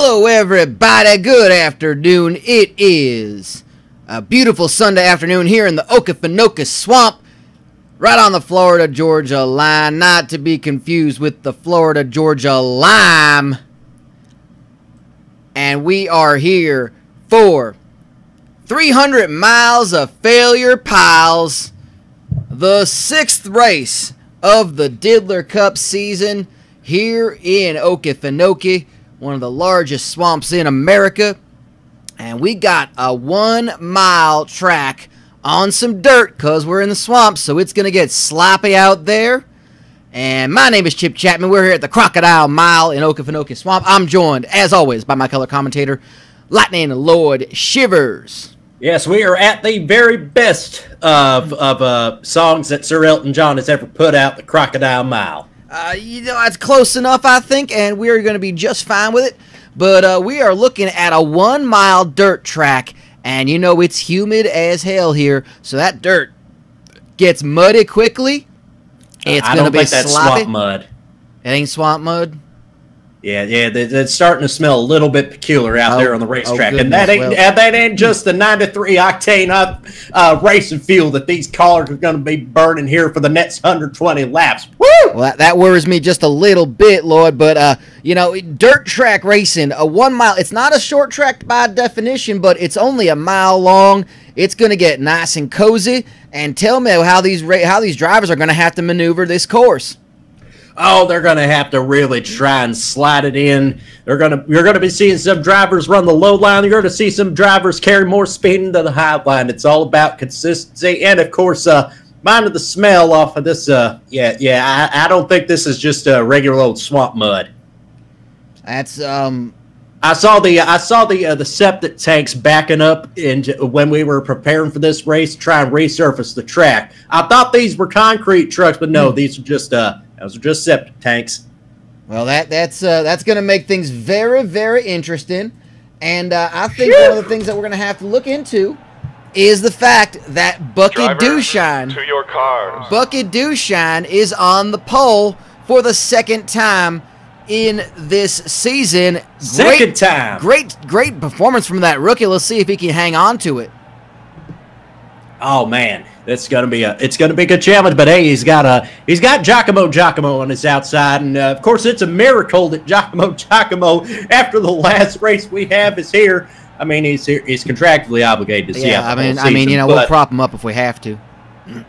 Hello, everybody. Good afternoon. It is a beautiful Sunday afternoon here in the Okefenokee swamp, right on the Florida-Georgia line, not to be confused with the Florida-Georgia lime. And we are here for 300 miles of failure piles, the 6th race of the Diddler Cup season here in Okefenokee, one of the largest swamps in America. And we got a 1-mile track on some dirt because we're in the swamp, so it's going to get sloppy out there. And my name is Chip Chapman. We're here at the Crocodile Mile in Okefenokee Swamp. I'm joined, as always, by my color commentator, Lightning Lord Shivers. Yes, we are at the very best of songs that Sir Elton John has ever put out, the Crocodile Mile. It's close enough, I think, and we're going to be just fine with it. But we are looking at a 1-mile dirt track, and it's humid as hell here, so that dirt gets muddy quickly. It's going to be sloppy. Swamp mud. It ain't swamp mud? Yeah, it's starting to smell a little bit peculiar out there on the racetrack, goodness, and that ain't just the 93 octane racing fuel that these cars are going to be burning here for the next 120 laps. Woo! Well, that worries me just a little bit, Lord. But dirt track racing, a 1 mile. It's not a short track by definition, but it's only a mile long. It's going to get nice and cozy. And tell me how these drivers are going to have to maneuver this course. Oh, they're going to have to really try and slide it in. You're going to be seeing some drivers run the low line. You're going to see some drivers carry more speed into the high line. It's all about consistency and, of course, minding the smell off of this. I don't think this is just regular old swamp mud. That's I saw the septic tanks backing up when we were preparing for this race to try and resurface the track. I thought these were concrete trucks, but no, these are just those are just septic tanks. Well, that's going to make things very, very interesting. And I think one of the things that we're going to have to look into is the fact that Bucket Dooshine, to your cars. Bucket Dooshine is on the pole for the second time in this season. Second time. Great performance from that rookie. Let's see if he can hang on to it. Oh man, it's gonna be a good challenge. But hey, he's got Giacomo on his outside, and of course it's a miracle that Giacomo after the last race we have is here. I mean, he's here. He's contractually obligated to see out the whole season, we'll prop him up if we have to.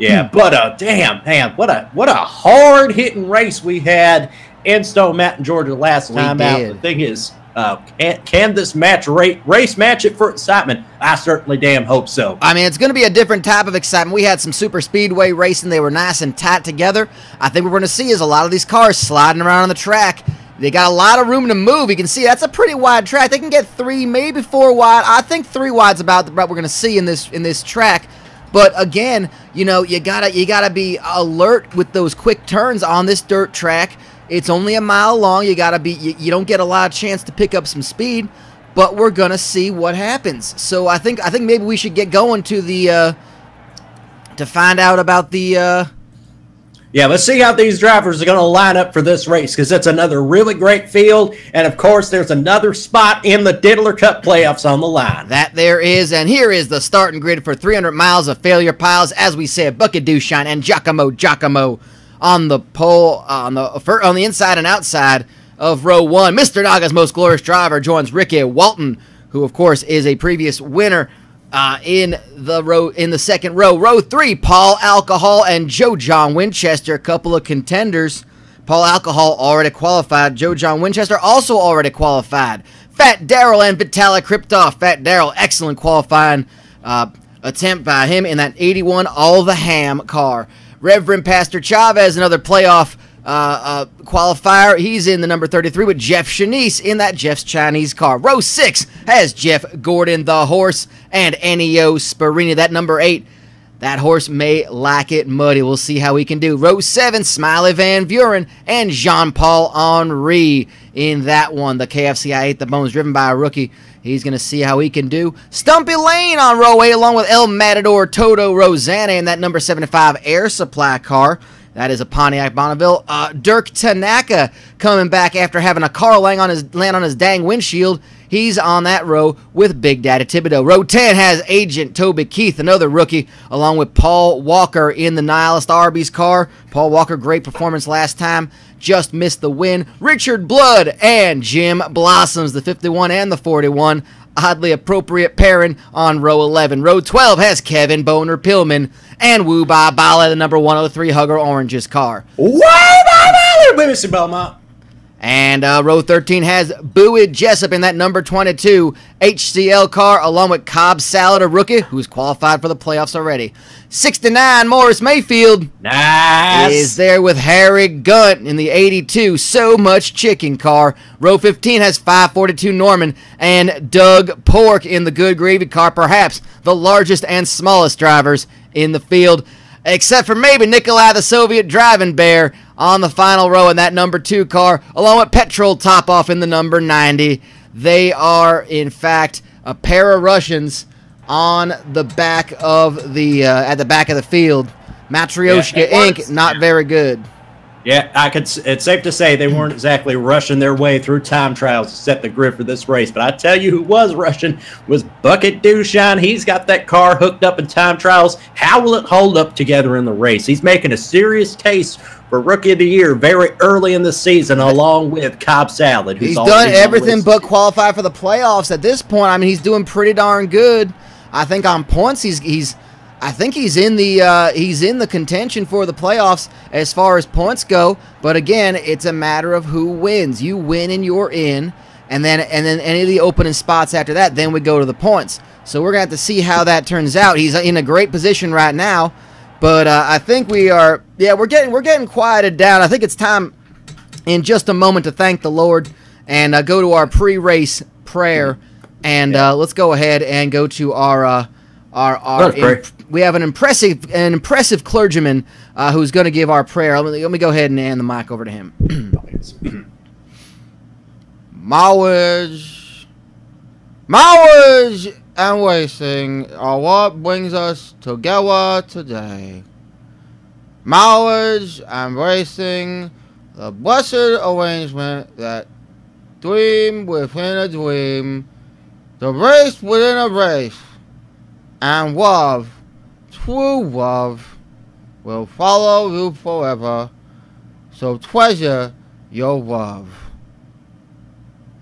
Yeah, but damn man, what a hard hitting race we had in Stone Mountain, Georgia last time out. The thing is, can this race match it for excitement? I certainly damn hope so. I mean, it's going to be a different type of excitement. We had some super speedway racing. They were nice and tight together. I think what we're going to see is a lot of these cars sliding around on the track. They got a lot of room to move. You can see that's a pretty wide track. They can get 3, maybe 4 wide. I think 3 wide's about what we're going to see in this track. But again, you gotta be alert with those quick turns on this dirt track. It's only a mile long. You don't get a lot of chance to pick up some speed, but we're gonna see what happens. So I think maybe we should get going to find out about the. Yeah, let's see how these drivers are going to line up for this race, because it's another really great field, and of course there's another spot in the Diddler Cup playoffs on the line. That there is, and here is the starting grid for 300 miles of failure piles. As we said, Bucket Dooshine and Giacomo on the pole, on the inside and outside of row 1. Mr. Naga's most glorious driver joins Ricky Walton, who of course is a previous winner in the second row. Row 3, Paul Alcohol and Joe John Winchester, a couple of contenders. Paul Alcohol already qualified. Joe John Winchester also already qualified. Fat Daryl and Vitaly Kriptov. Fat Daryl, excellent qualifying attempt by him in that 81 All the Ham car. Reverend Pastor Chavez, another playoff qualifier. He's in the number 33 with Jeff Shanice in that Jeff's Chinese car. Row 6 has Jeff Gordon the horse and Ennio Sparini, that number 8. That horse may like it muddy. We'll see how he can do. Row 7, Smiley Van Buren and Jean-Paul Henry in that one. The KFC I Ate the Bones, driven by a rookie. He's going to see how he can do. Stumpy Lane on row 8, along with El Matador Toto Rosanna in that number 75 Air Supply car. That is a Pontiac Bonneville. Dirk Tanaka coming back after having a car land on his dang windshield. He's on that row with Big Daddy Thibodeau. Row 10 has Agent Toby Keith, another rookie, along with Paul Walker in the Nihilist Arby's car. Paul Walker, great performance last time. Just missed the win. Richard Blood and Jim Blossoms, the 51 and the 41. Oddly appropriate pairing on row 11. Row 12 has Kevin Boner Pillman and Woo Ba Bala, the number 103 Hugger Orange's car. Woo Ba Bala, Mr. Belmont. And row 13 has Bowie Jessup in that number 22 HCL car, along with Cobb Salad, a rookie who's qualified for the playoffs already. 69 Morris Mayfield is there with Harry Gunt in the 82 So Much Chicken car. Row 15 has 542 Norman and Doug Pork in the Good Gravy car, perhaps the largest and smallest drivers in the field, except for maybe Nikolai the Soviet Driving Bear on the final row in that number 2 car, along with Petrol Topoff in the number 90. They are, in fact, a pair of Russians on the back of the at the back of the field. Matryoshka Inc. not very good. Yeah, it's safe to say they weren't exactly rushing their way through time trials to set the grid for this race. But I tell you who was rushing was Bucket Dooshine. He's got that car hooked up in time trials. How will it hold up together in the race? He's making a serious case for Rookie of the Year very early in the season, along with Cobb Salad. He's done everything but qualify for the playoffs at this point. I mean, he's doing pretty darn good. I think on points I think he's in the contention for the playoffs as far as points go. But again, it's a matter of who wins. You win and you're in, and then any of the opening spots after that, then we go to the points. So we're gonna have to see how that turns out. He's in a great position right now, but I think we're getting quieted down. I think it's time in just a moment to thank the Lord and go to our pre-race prayer, and let's go ahead and go to our we have an impressive clergyman who's going to give our prayer. Let me go ahead and hand the mic over to him. Marriage and racing are what brings us together today. Marriage and racing, the blessed arrangement that dream within a dream, the race within a race. And love, true love, will follow you forever, so treasure your love.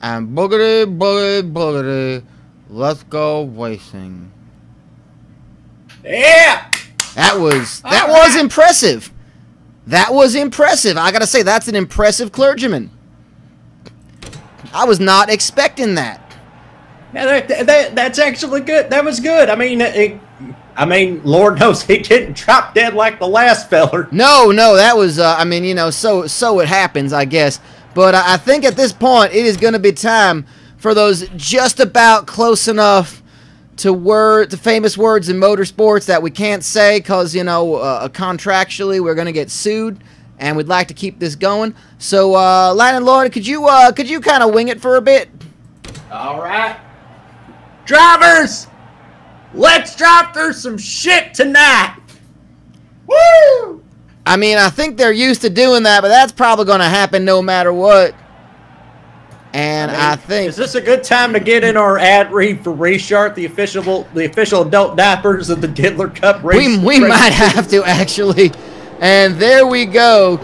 And boogity, boogity, boogity, let's go racing. Yeah! That was impressive. That was impressive. I gotta say, that's an impressive clergyman. I was not expecting that. Yeah, that's actually good. That was good. I mean, Lord knows he didn't drop dead like the last feller. No, that was, so it happens, I guess. But I think at this point, it is going to be time for those just about close enough to famous words in motorsports that we can't say because, contractually we're going to get sued, and we'd like to keep this going. So, Lion Lord, could you kind of wing it for a bit? All right. Drivers, let's drive through some shit tonight. Woo! I mean, I think they're used to doing that, but that's probably going to happen no matter what. And I think... Is this a good time to get in our ad read for Reshart, the official adult diapers of the Diddler Cup race? We might have to, actually. And there we go.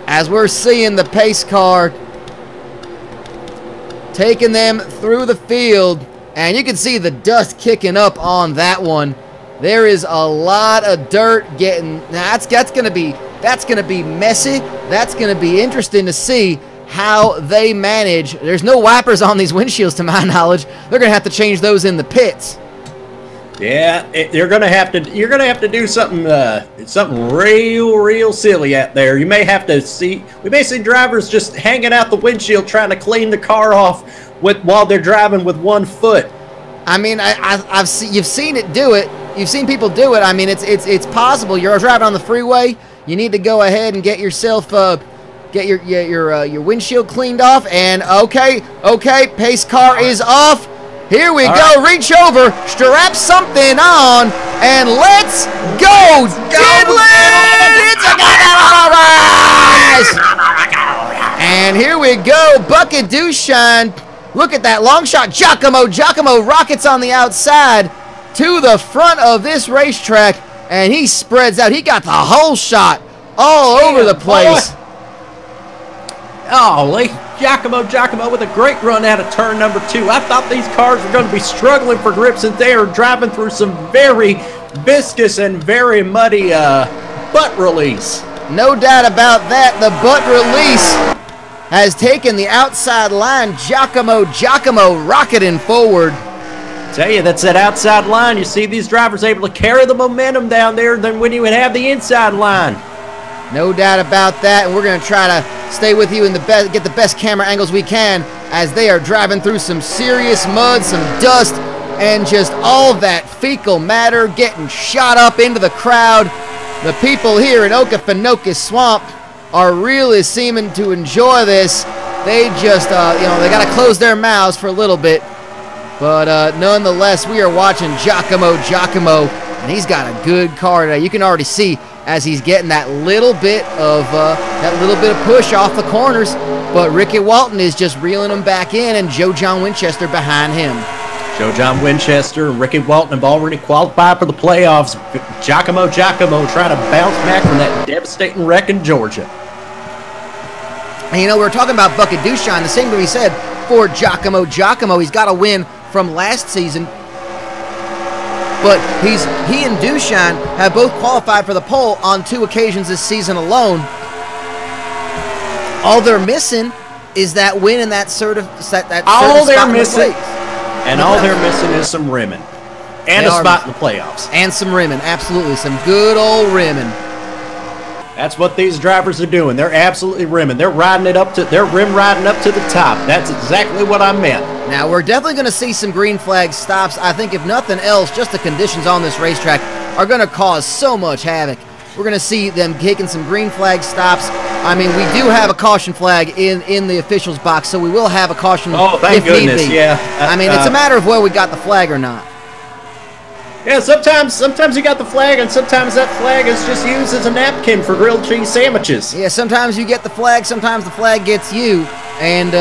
As we're seeing the pace car taking them through the field, and you can see the dust kicking up on that one. There is a lot of dirt getting. Now that's gonna be messy. That's gonna be interesting to see how they manage. There's no wipers on these windshields, to my knowledge. They're gonna have to change those in the pits. Yeah, you're gonna have to do something real silly out there. We may see drivers just hanging out the windshield trying to clean the car off while they're driving with one foot. I mean, you've seen it do it. You've seen people do it. I mean, it's possible. You're driving on the freeway. You need to go ahead and get yourself get your windshield cleaned off. And okay, pace car is off. Here we go. Reach over, strap something on, and let's go, Diddler! And here we go, Bucket Dooshine. Look at that long shot. Giacomo rockets on the outside to the front of this racetrack, and he spreads out. He got the whole shot all over the place. Oh, Giacomo with a great run out of turn number 2. I thought these cars were going to be struggling for grip since they are driving through some very viscous and very muddy butt release. No doubt about that. The butt release has taken the outside line. Giacomo rocketing forward. Tell you, that's that outside line. You see these drivers able to carry the momentum down there than when you would have the inside line. No doubt about that, and we're going to try to stay with you in get the best camera angles we can as they are driving through some serious mud, some dust, and just all that fecal matter getting shot up into the crowd. The people here in Okefenokee Swamp are really seeming to enjoy this. They just, they got to close their mouths for a little bit. But nonetheless, we are watching Giacomo, and he's got a good car today. You can already see as he's getting that little bit of push off the corners. But Ricky Walton is just reeling him back in, and Joe John Winchester behind him. Joe John Winchester and Ricky Walton have already qualified for the playoffs. Giacomo trying to bounce back from that devastating wreck in Georgia. And we were talking about Bucket Dooshine. The same can be said for Giacomo. He's got a win from last season. But he and Dooshine have both qualified for the pole on 2 occasions this season alone. All they're missing is that win and that all they're missing. And all they're missing is some rimming. And a spot in the playoffs. And some rimming, absolutely. Some good old rimming. That's what these drivers are doing. They're absolutely rimming. They're rim riding up to the top. That's exactly what I meant. Now, we're definitely going to see some green flag stops. I think if nothing else, just the conditions on this racetrack are going to cause so much havoc. We're going to see them taking some green flag stops. I mean, we do have a caution flag in the officials' box, so we will have a caution if need be. Yeah. I mean, it's a matter of whether we got the flag or not. Yeah, sometimes you got the flag, and sometimes that flag is just used as a napkin for grilled cheese sandwiches. Yeah, sometimes you get the flag, sometimes the flag gets you. And,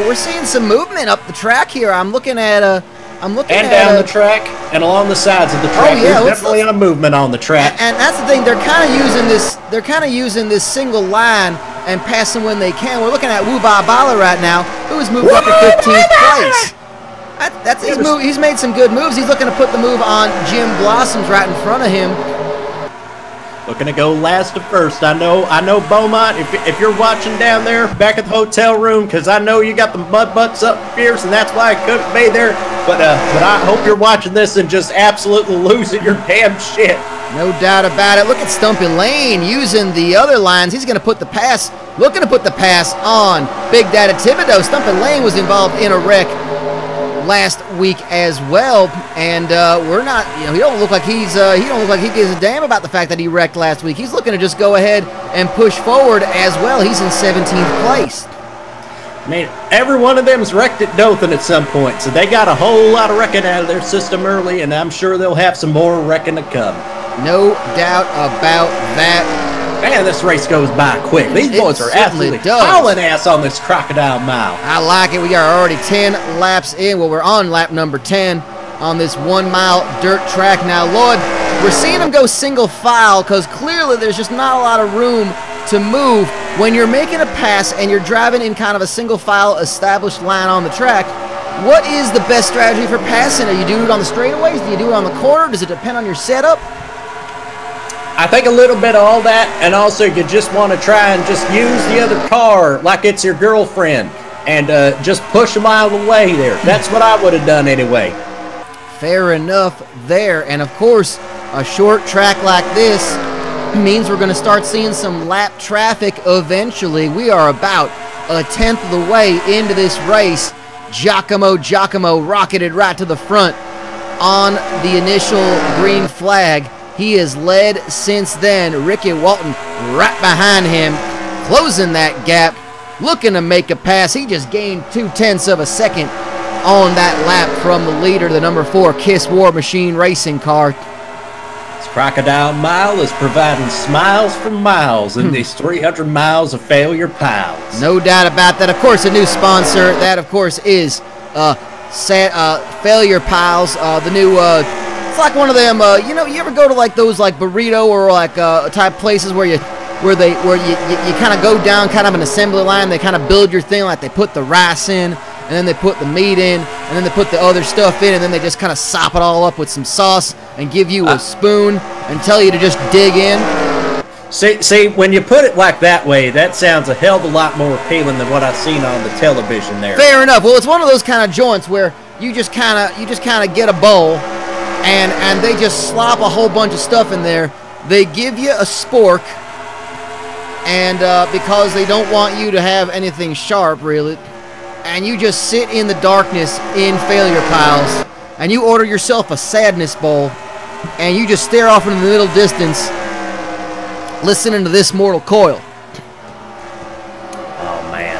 we're seeing some movement up the track here. I'm looking at down the track and along the sides of the track. Oh, yeah, there's definitely a movement on the track. And that's the thing. They're kind of using this single line and passing when they can. We're looking at Wu Ba Bala right now, who has moved up to 15th place. He's made some good moves. He's looking to put the move on Jim Blossoms right in front of him. Looking to go last to first. I know Beaumont, if you're watching down there back at the hotel room, because I know you got the mud butts up fierce, and that's why I couldn't be there. But I hope you're watching this and just absolutely losing your damn shit. No doubt about it. Look at Stumpy Lane using the other lines. He's going to put the pass, looking to put the pass on Big Daddy Thibodeau. Stumpy Lane was involved in a wreck last week as well, and we're not. He don't look like he gives a damn about the fact that he wrecked last week. He's looking to just go ahead and push forward as well. He's in 17th place. I mean, every one of them's wrecked at Dothan at some point, so they got a whole lot of wrecking out of their system early, and I'm sure they'll have some more wrecking to come. No doubt about that. Man, this race goes by quick. These boys are absolutely hauling ass on this Crocodile Mile. I like it. We are already 10 laps in. Well, we're on lap number 10 on this 1 mile dirt track. Now, Lloyd, we're seeing them go single file because clearly there's just not a lot of room to move. When you're making a pass and you're driving in kind of a single file established line on the track, what is the best strategy for passing? Are you doing it on the straightaways? Do you do it on the corner? Does it depend on your setup? I think a little bit of all that, and also you just want to try and just use the other car like it's your girlfriend and just push them out of the way there. That's what I would have done anyway. Fair enough there. And, of course, a short track like this means we're going to start seeing some lap traffic eventually. We are about a tenth of the way into this race. Giacomo rocketed right to the front on the initial green flag. He has led since then. Ricky Walton right behind him, closing that gap, looking to make a pass. He just gained 0.2 of a second on that lap from the leader, the number 4 Kiss War Machine racing car. It's Crocodile Mile is providing smiles for miles in these 300 miles of failure piles. No doubt about that. Of course, a new sponsor. That, of course, is Failure Piles. The new, it's like one of them. You ever go to like those like burrito or like type places where you kind of go down kind of an assembly line. They kind of build your thing, like they put the rice in, and then they put the meat in, and then they put the other stuff in, and then they just kind of sop it all up with some sauce and give you a spoon and tell you to just dig in. See, when you put it like that way, that sounds a hell of a lot more appealing than what I've seen on the television there. Fair enough. Well, it's one of those kind of joints where you just kind of get a bowl, and they just slop a whole bunch of stuff in there. They give you a spork, and because they don't want you to have anything sharp, really, and you just sit in the darkness in Failure Piles, and you order yourself a sadness bowl, and you just stare off into the middle distance, listening to This Mortal Coil. Oh man,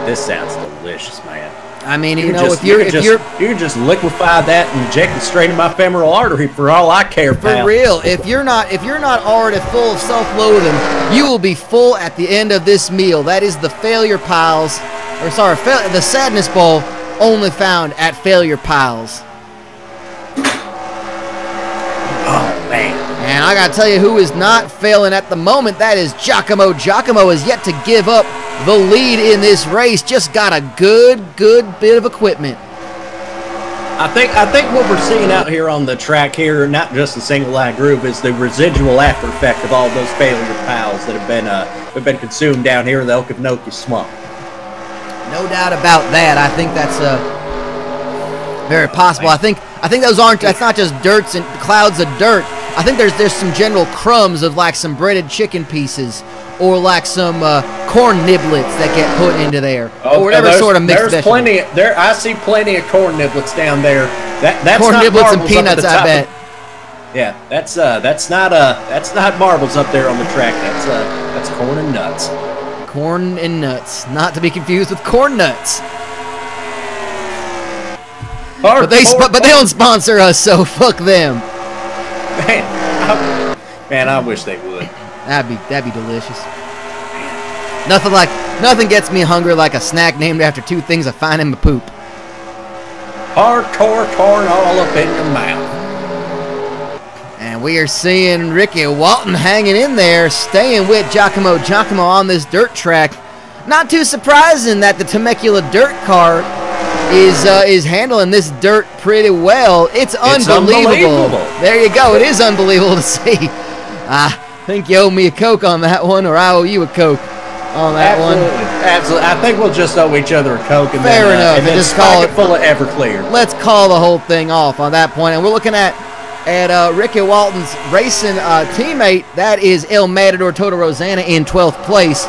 this sounds delicious, man. I mean, you can just liquefy that and inject it straight in my femoral artery for all I care, pal. For real, if you're not already full of self-loathing, you will be full at the end of this meal. That is the Failure Piles, the Sadness Bowl, only found at Failure Piles. Oh man. And I gotta tell you who is not failing at the moment. That is Giacomo. Giacomo is yet to give up the lead in this race. Just got a good bit of equipment. I think what we're seeing out here on the track here, not just the single line groove, is the residual after effect of all those failure piles that have been consumed down here in the Okefenokee swamp. No doubt about that. I think that's very possible. I think those aren't. That's not just dirts and clouds of dirt. I think there's some general crumbs of like some breaded chicken pieces or like some corn niblets that get put into there or whatever sort of mixed vegetable. I see plenty of corn niblets down there. That's corn not niblets and marbles peanuts, I bet. Yeah, that's not marbles up there on the track. That's corn and nuts. Corn and nuts, not to be confused with corn nuts. But they don't sponsor us, so fuck them. Man, I wish they would. That'd be delicious. Nothing gets me hungry like a snack named after two things I find in my poop. Hardcore corn all up in your mouth. And we are seeing Ricky Walton hanging in there, staying with Giacomo on this dirt track. Not too surprising that the Temecula dirt car is handling this dirt pretty well. It's unbelievable. There you go. It is unbelievable to see. I think you owe me a Coke on that one, or I owe you a Coke on that one. Absolutely. I think we'll just owe each other a Coke. Fair enough. And then just call it full of Everclear. Let's call the whole thing off on that point. And we're looking at Ricky Walton's racing teammate. That is El Matador Toto Rosanna in 12th place.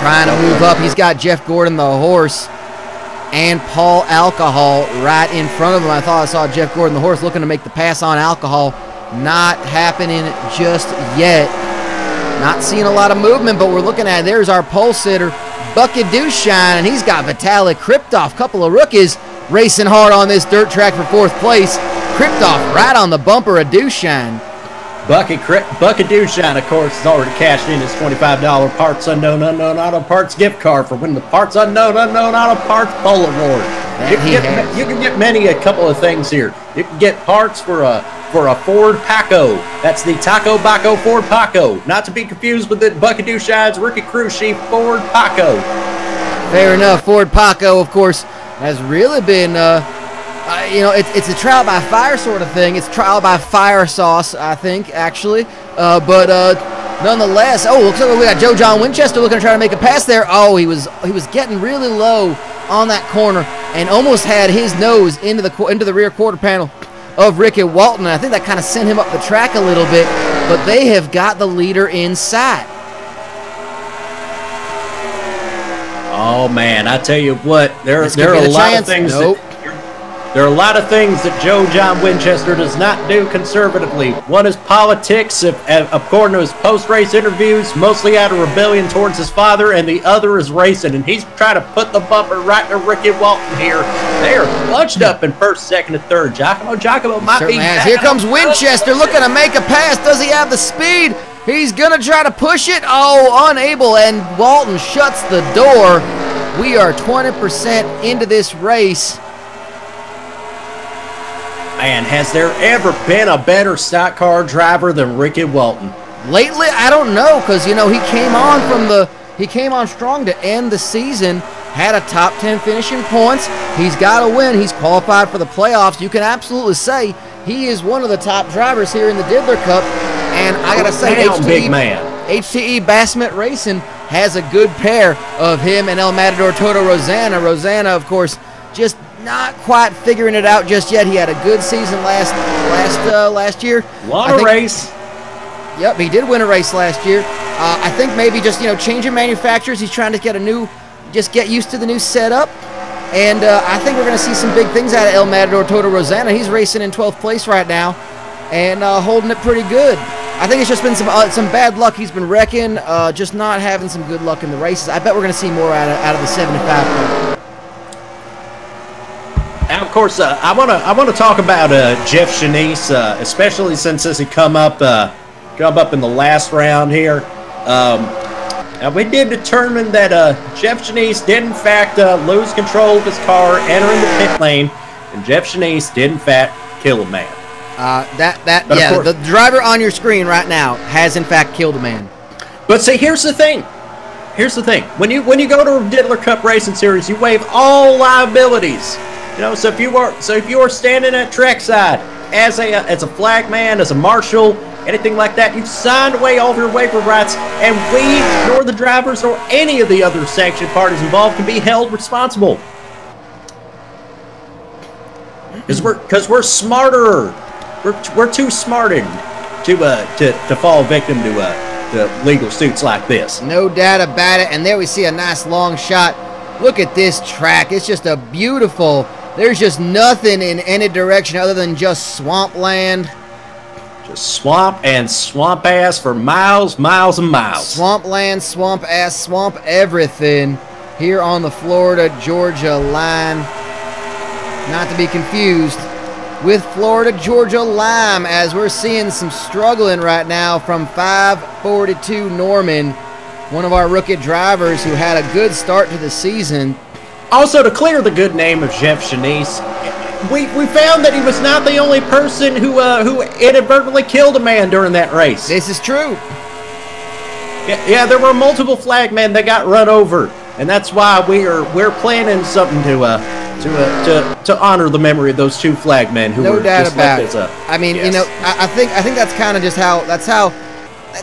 Trying to move up. He's got Jeff Gordon, the horse, and Paul Alcohol right in front of him. I thought I saw Jeff Gordon, the horse, looking to make the pass on Alcohol. Not happening just yet. Not seeing a lot of movement, but we're looking at, there's our pole sitter, Bucket Dewshine, and he's got Vitalik Kriptov, couple of rookies racing hard on this dirt track for 4th place. Kriptov right on the bumper of Dewshine. Bucket Dewshine, of course, has already cashed in his $25 Parts Unknown Auto Parts gift card for winning the Parts Unknown Auto Parts Pole Award. You can get a couple of things here. You can get parts for a Ford Paco. That's the Taco Baco Ford Paco. Not to be confused with the Bucket Dewshine's Rookie Crew Chief Ford Paco. Fair enough. Ford Paco, of course, has really been... it's a trial by fire sort of thing. It's trial by fire sauce, I think, actually. But nonetheless, looks like we got Joe John Winchester looking to try to make a pass there. Oh, he was getting really low on that corner and almost had his nose into the rear quarter panel of Ricky Walton. I think that kind of sent him up the track a little bit, but they have got the leader in sight. Oh man, I tell you what, there are a lot of things. There are a lot of things that Joe John Winchester does not do conservatively. One is politics, according to his post-race interviews, mostly out of rebellion towards his father, and the other is racing. And he's trying to put the bumper right to Ricky Walton here. They are bunched up in first, second, and third. Giacomo might be... Here comes Winchester looking to make a pass. Does he have the speed? He's going to try to push it. Oh, unable, and Walton shuts the door. We are 20% into this race. Man, has there ever been a better stock car driver than Ricky Walton? Lately, I don't know, because he came on strong to end the season, had a top 10 finishing points. He's got to win. He's qualified for the playoffs. You can absolutely say he is one of the top drivers here in the Diddler Cup. And I got to say, HTE Bassmet Racing has a good pair of him and El Matador Toto Rosanna. Rosanna, of course, just not quite figuring it out just yet. He had a good season last year. Won a race. Yep, he did win a race last year. I think maybe just changing manufacturers. He's trying to get get used to the new setup. And I think we're going to see some big things out of El Matador Toto Rosanna. He's racing in 12th place right now and holding it pretty good. I think it's just been some bad luck. He's been wrecking, just not having some good luck in the races. I bet we're going to see more out of the 75 point. Now, of course, I want to talk about Jeff Shanice, especially since he come up in the last round here. Now we did determine that Jeff Shanice did in fact lose control of his car entering the pit lane, and Jeff Shanice did in fact kill a man. The driver on your screen right now has in fact killed a man. But see, here's the thing. When you go to a Diddler Cup Racing Series, you waive all liabilities. So if you are standing at trackside as a flag man, as a marshal, anything like that, you've signed away all of your waiver rights, and we, nor the drivers, nor any of the other sanctioned parties involved, can be held responsible. Because we're smarter. We're too smarted to fall victim to legal suits like this. No doubt about it. And there we see a nice long shot. Look at this track. It's just a beautiful. There's just nothing in any direction other than just swampland. Just swamp and swamp ass for miles, miles and miles. Swampland, swamp ass, swamp everything here on the Florida-Georgia line. Not to be confused with Florida-Georgia Lime, as we're seeing some struggling right now from 542 Norman, one of our rookie drivers who had a good start to the season. Also, to clear the good name of Jeff Shanice, we found that he was not the only person who inadvertently killed a man during that race. This is true. Yeah, there were multiple flag men that got run over, and that's why we're planning something to honor the memory of those two flag men who no were doubt just about like it. I mean, I think that's kind of just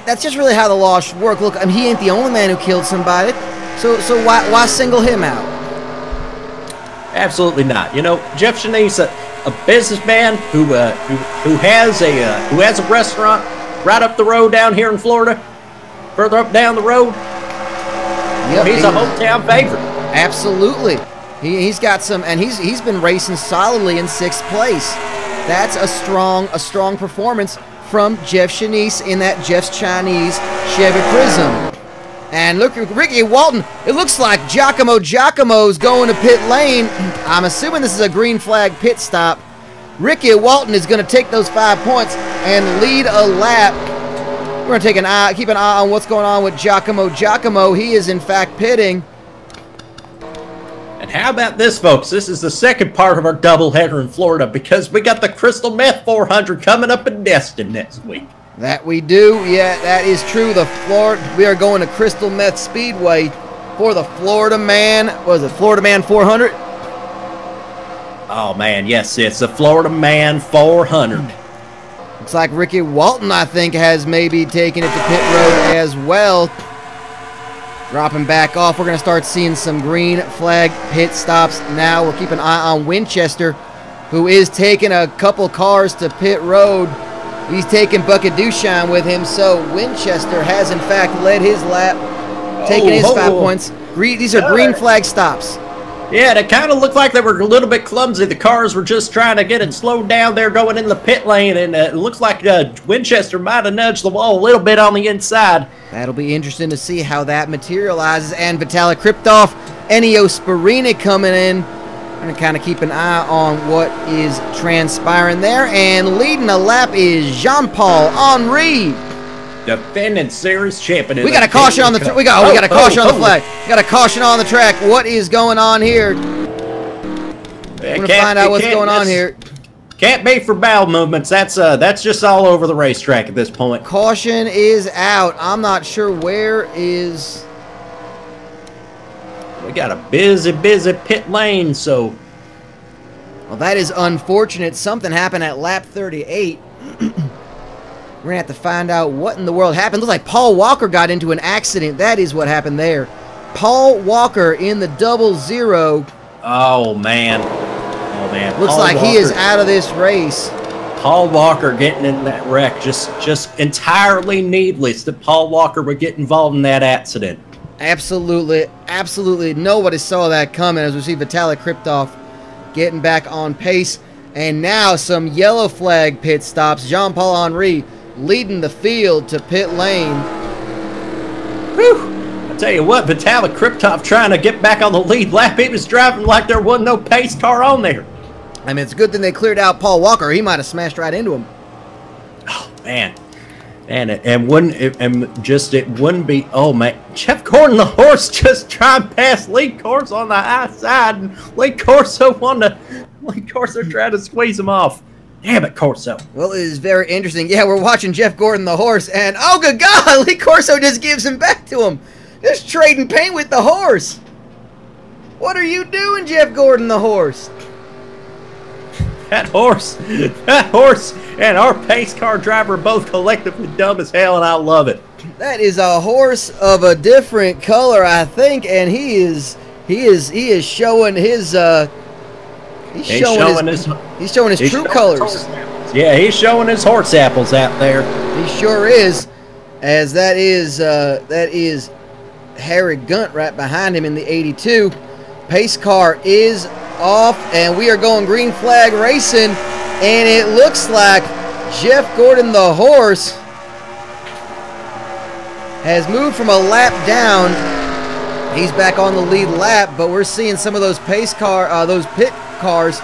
that's just really how the law should work. Look, he ain't the only man who killed somebody, so why single him out? Absolutely not. Jeff Shanice, a businessman who has a restaurant right up the road down here in Florida, further up down the road. Yep, he's a hometown favorite. Absolutely. He's got some, and he's been racing solidly in 6th place. That's a strong performance from Jeff Shanice in that Jeff's Chinese Chevy Prism. And look at Ricky Walton. It looks like Giacomo's going to pit lane. I'm assuming this is a green flag pit stop. Ricky Walton is going to take those 5 points and lead a lap. We're going to keep an eye on what's going on with Giacomo. Giacomo, he is in fact pitting. And how about this, folks? This is the second part of our doubleheader in Florida, because we got the Crystal Meth 400 coming up in Destin next week. That we do. Yeah, that is true. We are going to Crystal Meth Speedway for the Florida Man. Was it Florida Man 400? Oh, man, yes, it's the Florida Man 400. Looks like Ricky Walton, I think, has maybe taken it to pit road as well. Dropping back off. We're going to start seeing some green flag pit stops now. We're keeping an eye on Winchester, who is taking a couple cars to pit road. He's taking Bucket Dushine with him, so Winchester has, in fact, led his lap, taking his 5 points. These are green flag stops. Yeah, it kind of looked like they were a little bit clumsy. The cars were just trying to get it slowed down there going in the pit lane, and it looks like Winchester might have nudged the wall a little bit on the inside. That'll be interesting to see how that materializes. And Vitaly Kriptov, Ennio Sparini coming in. I'm going to kind of keep an eye on what is transpiring there. And leading a lap is Jean-Paul Henry. Defending series champion. We got a caution on the we got a caution on the flag. Got a caution on the track. What is going on here? We're gonna find out what's going on here. Can't be for bowel movements. That's just all over the racetrack at this point. Caution is out. I'm not sure where is. We got a busy pit lane. So, well, that is unfortunate. Something happened at lap 38. We're going to have to find out what in the world happened. Looks like Paul Walker got into an accident. That is what happened there. Paul Walker in the 00. Oh, man. Oh, man. Looks like he is out of this race. Paul Walker getting in that wreck. Just entirely needless that Paul Walker would get involved in that accident. Absolutely. Nobody saw that coming as we see Vitaly Kriptov getting back on pace. And now some yellow flag pit stops. Jean-Paul Henry leading the field to pit lane. Whew. I tell you what, Vitaly Kriptov trying to get back on the lead lap. He was driving like there wasn't no pace car on there. I mean, it's a good thing they cleared out Paul Walker. He might have smashed right into him. Oh, man. And it wouldn't be. Oh, man. Jeff Gordon, the horse, just trying past Lee Corso on the high side. And Lee Corso trying to squeeze him off. Damn it, Corso. Well, it is very interesting. Yeah, we're watching Jeff Gordon, the horse, and oh, good God, Lee Corso just gives him back to him. Just trading paint with the horse. What are you doing, Jeff Gordon, the horse? That horse, and our pace car driver are both collectively dumb as hell, and I love it. That is a horse of a different color, I think, and he is showing his He's showing his true colors. Yeah, he's showing his horse apples out there. He sure is, as that is Harry Gunt right behind him in the 82. Pace car is off, and we are going green flag racing, and it looks like Jeff Gordon, the horse, has moved from a lap down. He's back on the lead lap, but we're seeing some of those those pit cars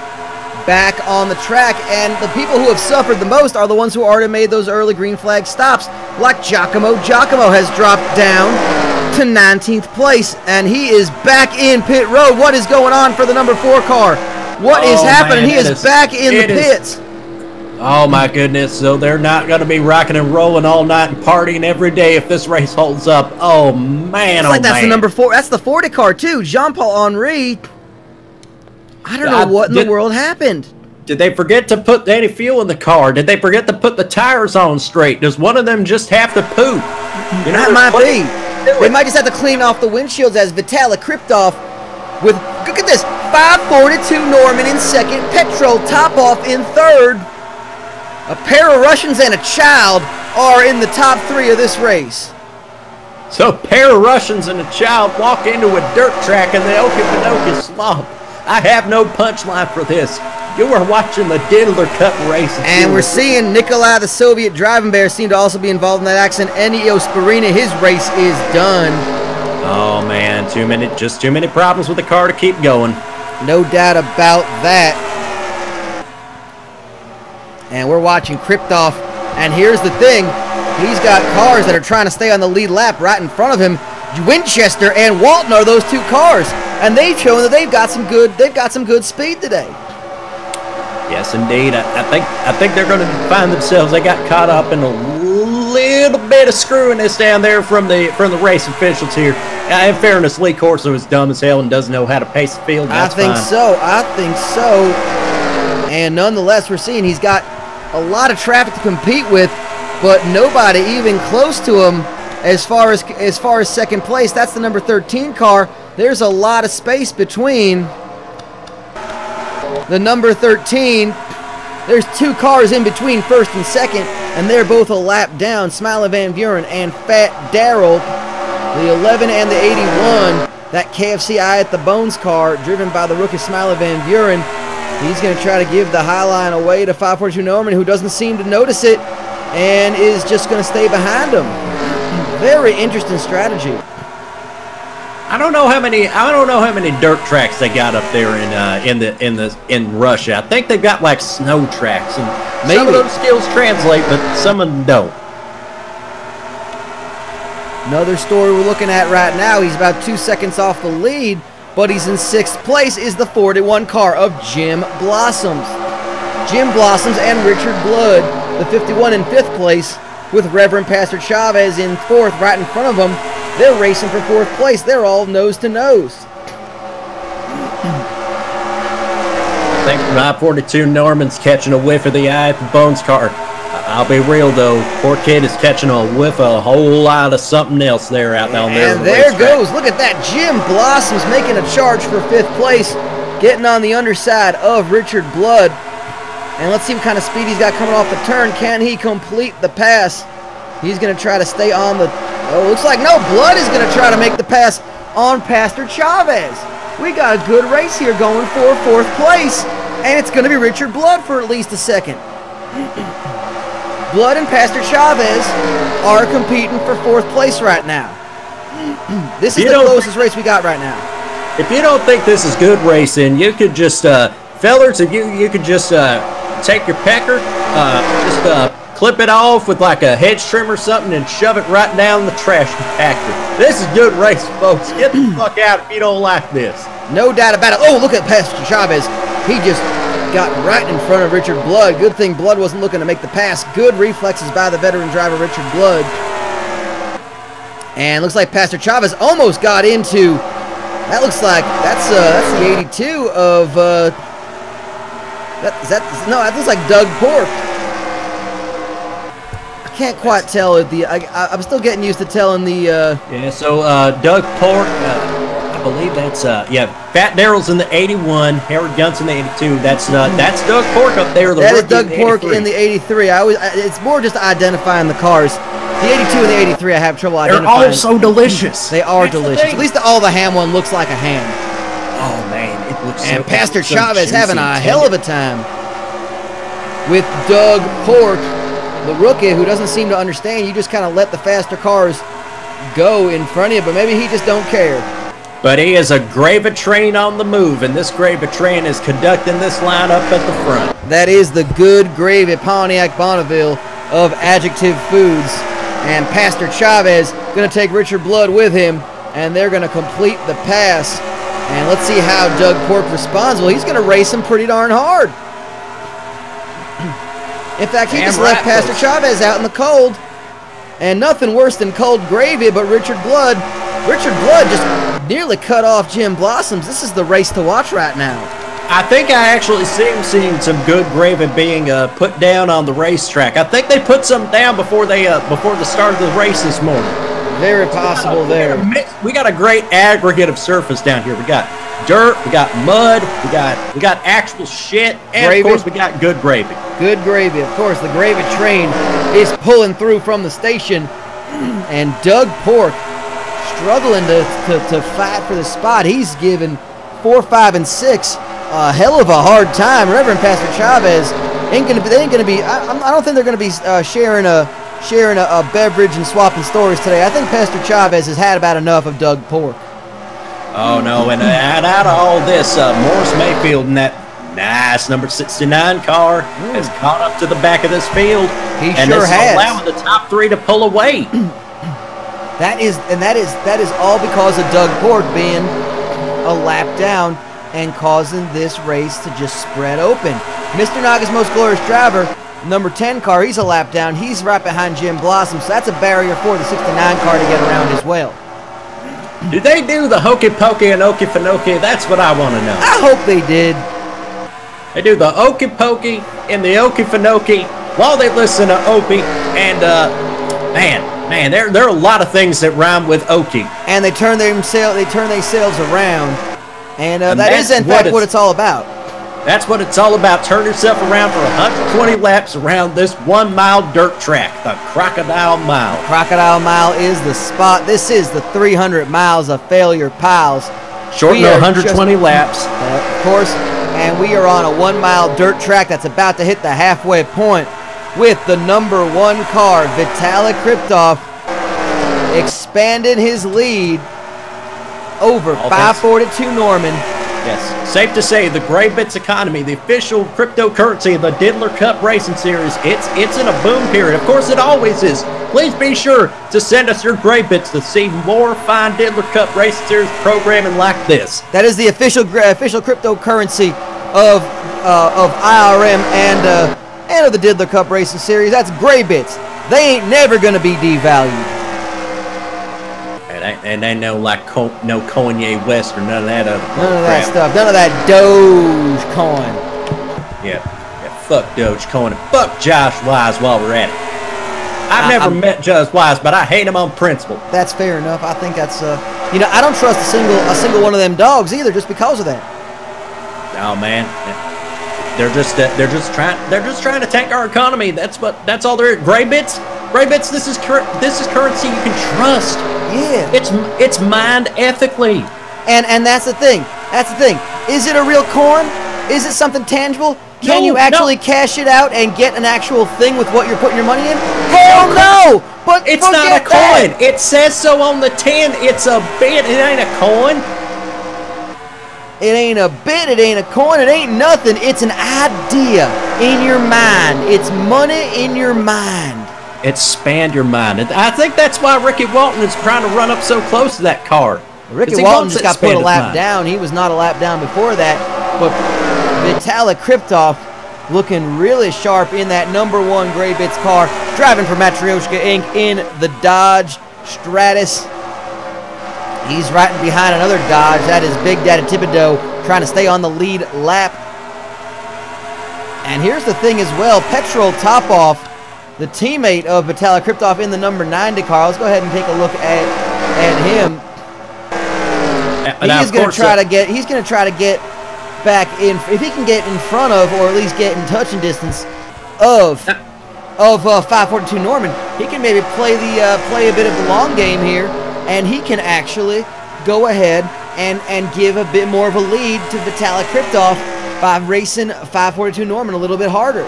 back on the track, and the people who have suffered the most are the ones who already made those early green flag stops, like Giacomo. Giacomo has dropped down to 19th place, and he is back in pit road. What is going on for the number 4 car? What is happening? Man, he is back in the pits. Oh my goodness, so they're not going to be rocking and rolling all night and partying every day if this race holds up. Oh man, it's like that's the number 4. That's the 40 car too. Jean-Paul Henry. I don't know what in the world happened. Did they forget to put any fuel in the car? Did they forget to put the tires on straight? Does one of them just have to poop? You know, that might be. They might just have to clean off the windshields as Vitaly Kriptov with, look at this, 542 Norman in second, Petrol top off in third. A pair of Russians and a child are in the top 3 of this race. So a pair of Russians and a child walk into a dirt track in the Okefenokee slump. I have no punchline for this. You are watching the Diddler Cup race. And we're seeing Nikolai, the Soviet driving bear, seem to also be involved in that accident. Ennio Sparini, his race is done. Oh, man. Just too many problems with the car to keep going. No doubt about that. And we're watching Kriptov. And here's the thing. He's got cars that are trying to stay on the lead lap right in front of him. Winchester and Walton are those 2 cars. And they've shown that they've got some good speed today. Yes, indeed. I think they're going to find themselves. They got caught up in a little bit of screwiness down there from the race officials here. In fairness, Lee Corso is dumb as hell and doesn't know how to pace the field. I think so. And nonetheless, we're seeing he's got a lot of traffic to compete with, but nobody even close to him as far as second place. That's the number 13 car. There's a lot of space between the number 13. There's 2 cars in between first and second, and they're both a lap down. Smiley Van Buren and Fat Darrell, the 11 and the 81, that KFC Eye at the Bones car, driven by the rookie Smiley Van Buren. He's going to try to give the high line away to 542 Norman, who doesn't seem to notice it and is just going to stay behind him. Very interesting strategy. I don't know how many dirt tracks they got up there in Russia. I think they've got like snow tracks, and some of those skills translate, but some of them don't. Another story we're looking at right now, he's about 2 seconds off the lead, but he's in 6th place, is the 41 car of Jim Blossoms. Jim Blossoms and Richard Blood, the 51 in 5th place, with Reverend Pastor Chavez in 4th right in front of him. They're racing for 4th place. They're all nose to nose. I think 542 Norman's catching a whiff of the Eye at the Bones car. I'll be real though, poor kid is catching a whiff of a whole lot of something else there out down there. And there goes, look at that, Jim Blossoms making a charge for 5th place, getting on the underside of Richard Blood. And let's see what kind of speed he's got coming off the turn. Can he complete the pass? He's going to try to stay on the... Oh, looks like no, Blood is going to try to make the pass on Pastor Chavez. We got a good race here going for 4th place, and it's going to be Richard Blood for at least a second. Blood and Pastor Chavez are competing for 4th place right now. This is the closest race we got right now. If you don't think this is good racing, you could just, fellers, if you could just take your pecker, clip it off with like a hedge trim or something and shove it right down the trash compactor. This is good race, folks. Get the fuck out if you don't like this. No doubt about it. Oh, look at Pastor Chavez. He just got right in front of Richard Blood. Good thing Blood wasn't looking to make the pass. Good reflexes by the veteran driver, Richard Blood. And looks like Pastor Chavez almost got into... That looks like... That's the 82 of... that looks like Doug Pork. I can't quite tell if the... I'm still getting used to telling the... Yeah, so Doug Pork... I believe that's Fat Darrell's in the 81, Harold Gunt's in the 82. That's Doug Pork up there. That is Doug Pork in the 83. It's more just identifying the cars. The 82 and the 83, I have trouble identifying. They're all so delicious. They are delicious. At least all the ham one looks like a ham. Oh man, it looks. And Pastor Chavez having a hell of a time with Doug Pork, the rookie, who doesn't seem to understand. You just kind of let the faster cars go in front of you, but maybe he just don't care. But he is a gravy train on the move, and this gravy train is conducting this line up at the front. That is the good gravy Pontiac Bonneville of Adjective Foods. And Pastor Chavez going to take Richard Blood with him, and they're going to complete the pass. And let's see how Doug Pork responds. Well, he's going to race him pretty darn hard. In fact, he just left Pastor Chavez out in the cold. And nothing worse than cold gravy, but Richard Blood just nearly cut off Jim Blossoms. This is the race to watch right now. I think I actually seen some good gravy being put down on the racetrack. I think they put some down before the start of the race this morning. Very possible there. We got a great aggregate of surface down here. We got dirt, we got mud, we got actual shit, and gravy. Of course we got good gravy. Good gravy, of course. The gravy train is pulling through from the station, and Doug Pork struggling to fight for the spot. He's given 4, 5, and 6 a hell of a hard time. Reverend Pastor Chavez I don't think they're gonna be sharing a beverage and swapping stories today. I think Pastor Chavez has had about enough of Doug Pork. Oh no, and out of all this, Morris Mayfield in that nice number 69 car has caught up to the back of this field. He sure has. Allowing the top 3 to pull away. That is all because of Doug Pork being a lap down and causing this race to just spread open. Mr. Naga's most glorious driver, number 10 car, he's a lap down. He's right behind Jim Blossom, so that's a barrier for the 69 car to get around as well. Do they do the Hokey Pokey and Okefenokee? That's what I want to know. I hope they did. They do the Okey Pokey and the Okefenokee while they listen to Opie, and man, there are a lot of things that rhyme with Okie. And they turn themselves around, and that is in fact what it's all about. That's what it's all about. Turn yourself around for 120 laps around this 1 mile dirt track, the Crocodile Mile. Crocodile Mile is the spot. This is the 300 miles of failure piles. Short 120 laps. Of course, and we are on a 1 mile dirt track that's about to hit the halfway point with the number 1 car, Vitalik Kriptov, expanded his lead over 542 Norman. Yes, safe to say the Gray Bits economy, the official cryptocurrency of the Diddler Cup Racing Series, it's in a boom period. Of course, it always is. Please be sure to send us your Gray Bits to see more fine Diddler Cup Racing Series programming like this. That is the official cryptocurrency of IRM and of the Diddler Cup Racing Series. That's Gray Bits. They ain't never gonna be devalued. And they know like no Kanye West or none of that other crap. None of that stuff. None of that Dogecoin. Yeah, fuck Dogecoin and fuck Josh Wise while we're at it. I've never met Josh Wise, but I hate him on principle. That's fair enough. I think that's I don't trust a single one of them dogs either, just because of that. Oh man, they're just trying to tank our economy. That's all they're. Gray Bits. This is currency you can trust. Yeah. It's mined ethically. And that's the thing. Is it a real coin? Is it something tangible? Can you actually cash it out and get an actual thing with what you're putting your money in? Hell no! But it's not a coin. It says so on the tin. It's a bit. It ain't a coin. It ain't a bit. It ain't a coin. It ain't nothing. It's an idea in your mind. It's money in your mind. Expand your mind. I think that's why Ricky Walton is trying to run up so close to that car. Ricky Walton just got put a lap down. He was not a lap down before that. But Vitalik Kriptov looking really sharp in that number 1 Gray Bits car, driving for Matryoshka Inc. in the Dodge Stratus. He's right behind another Dodge. That is Big Daddy Thibodeau trying to stay on the lead lap. And here's the thing as well. Petrol Topoff, the teammate of Vitalik Kriptov in the number 90 car. Let's go ahead and take a look at him. He's going to try to get back in. If he can get in front of, or at least get in touching distance of 542 Norman, he can maybe play a bit of the long game here, and he can actually go ahead and give a bit more of a lead to Vitalik Kriptov by racing 542 Norman a little bit harder.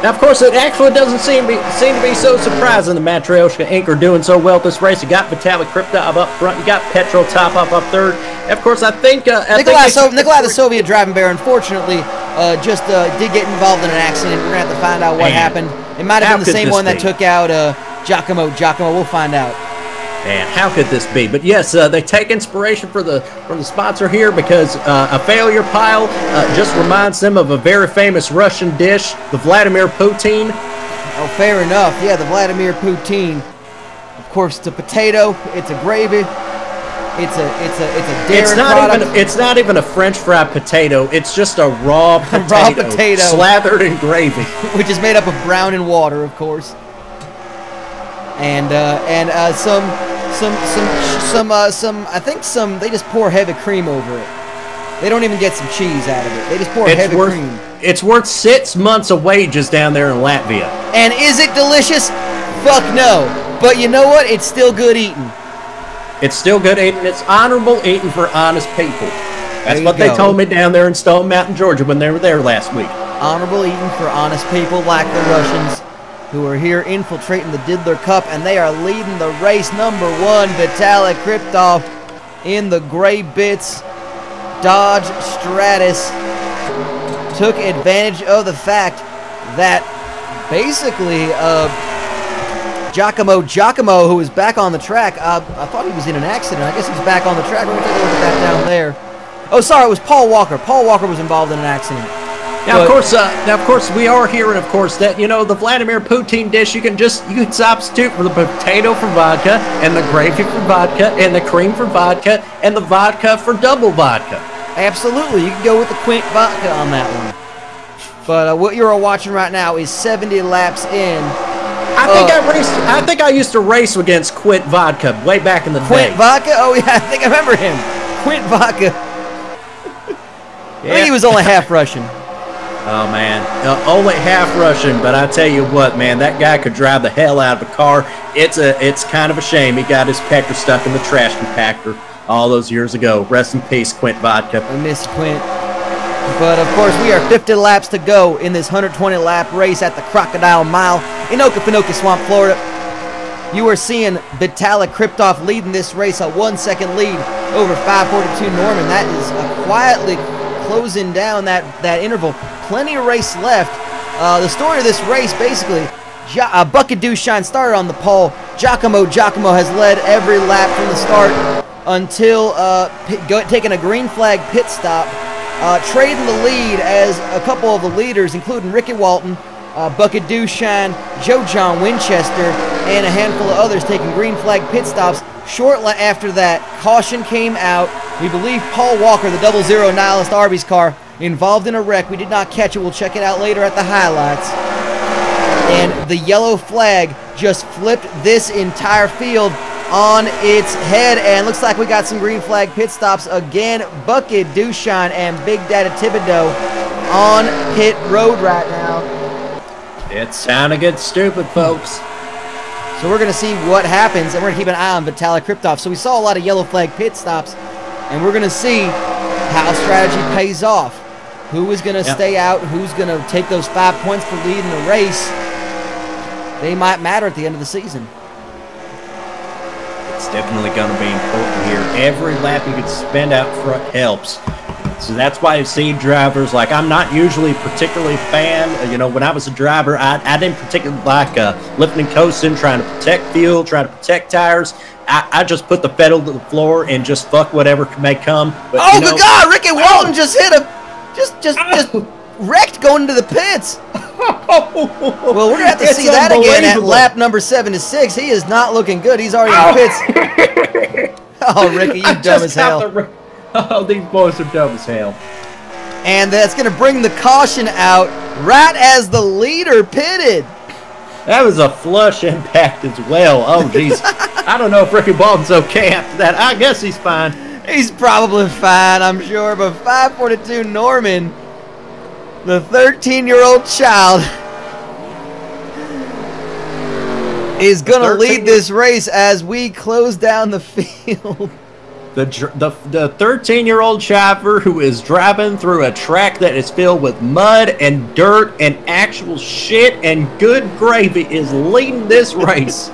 Now, of course, it actually doesn't seem to be so surprising the Matryoshka Inc. are doing so well this race. You got Vitalik Kriptov up front. You got Petrol Topov up third. And of course, I think Nikolai the Soviet driving bear, unfortunately, just did get involved in an accident. We're going to have to find out what happened. It might have been the same one that took out Giacomo. We'll find out. Man, how could this be? But yes, they take inspiration from the sponsor here because a failure pile just reminds them of a very famous Russian dish, the Vladimir Poutine. Oh, fair enough. Yeah, the Vladimir Poutine. Of course, it's a potato. It's a gravy. It's a dairy product. It's not even a French fried potato. It's just a raw potato slathered in gravy, which is made up of brown and water, of course. And they just pour heavy cream over it. They don't even get some cheese out of it. They just pour heavy cream. It's worth 6 months of wages down there in Latvia. And is it delicious? Fuck no. But you know what? It's still good eating. It's still good eating. It's honorable eating for honest people. That's what they told me down there in Stone Mountain, Georgia when they were there last week. Honorable eating for honest people like the Russians, who are here infiltrating the Diddler Cup, and they are leading the race. Number 1, Vitalik Kriptov in the Gray Bits Dodge Stratus took advantage of the fact that basically Giacomo, who is back on the track, I thought he was in an accident. I guess he's back on the track. Let me take a look at that down there. Oh, sorry, it was Paul Walker. Paul Walker was involved in an accident. Now, of course, we are hearing, of course, that, the Vladimir Poutine dish, you can substitute for the potato for vodka, and the gravy for vodka, and the cream for vodka, and the vodka for double vodka. Absolutely. You can go with the Quint vodka on that one. But what you're watching right now is 70 laps in. I think I used to race against Quint vodka way back in the day. Quint vodka? Oh, yeah, I think I remember him. Quint vodka. I think he was only half Russian. Oh, man. Only half Russian, but I tell you what, man, that guy could drive the hell out of a car. It's kind of a shame he got his pecker stuck in the trash compactor all those years ago. Rest in peace, Quint Vodka. I miss Quint. But, of course, we are 50 laps to go in this 120-lap race at the Crocodile Mile in Okefenokee Swamp, Florida. You are seeing Vitalik Kriptov leading this race, a 1-second lead over 542 Norman. That is quietly closing down that interval. Plenty of race left. The story of this race, basically, Bucket Douchshine started on the pole. Giacomo has led every lap from the start until taking a green flag pit stop. Trading the lead as a couple of the leaders, including Ricky Walton, Bucket Douchshine, Joe John Winchester, and a handful of others taking green flag pit stops. Shortly after that, caution came out. We believe Paul Walker, the 00 Nihilist Arby's car, involved in a wreck. We did not catch it. We'll check it out later at the highlights. And the yellow flag just flipped this entire field on its head, and looks like we got some green flag pit stops again. Bucket Douchshine and Big Daddy Thibodeau on pit road right now. It's time to get stupid, folks. So we're going to see what happens, and we're going to keep an eye on Vitalik Kriptov. So we saw a lot of yellow flag pit stops, and we're going to see how strategy pays off. Who is going to stay out? Who's going to take those 5 points for leading the race? They might matter at the end of the season. It's definitely going to be important here. Every lap you can spend out front helps. So that's why you see drivers, like, I'm not usually particularly a fan. You know, when I was a driver, I didn't particularly like lifting and coasting, trying to protect fuel, trying to protect tires. I just put the pedal to the floor and just fuck whatever may come. But, oh, good God, Ricky Walton just hit just wrecked going into the pits. Well, we're going to have to see that again at lap number 76. He is not looking good. He's already in the pits. Oh, Ricky, you dumb as hell. Oh, these boys are dumb as hell. And that's going to bring the caution out right as the leader pitted. That was a flush impact as well. Oh, jeez. I don't know if Ricky Walton's okay after that. I guess he's fine. He's probably fine, I'm sure. But 542 Norman, the 13-year-old child, is going to lead this race as we close down the field. The 13-year-old driver who is driving through a track that is filled with mud and dirt and actual shit and good gravy is leading this race.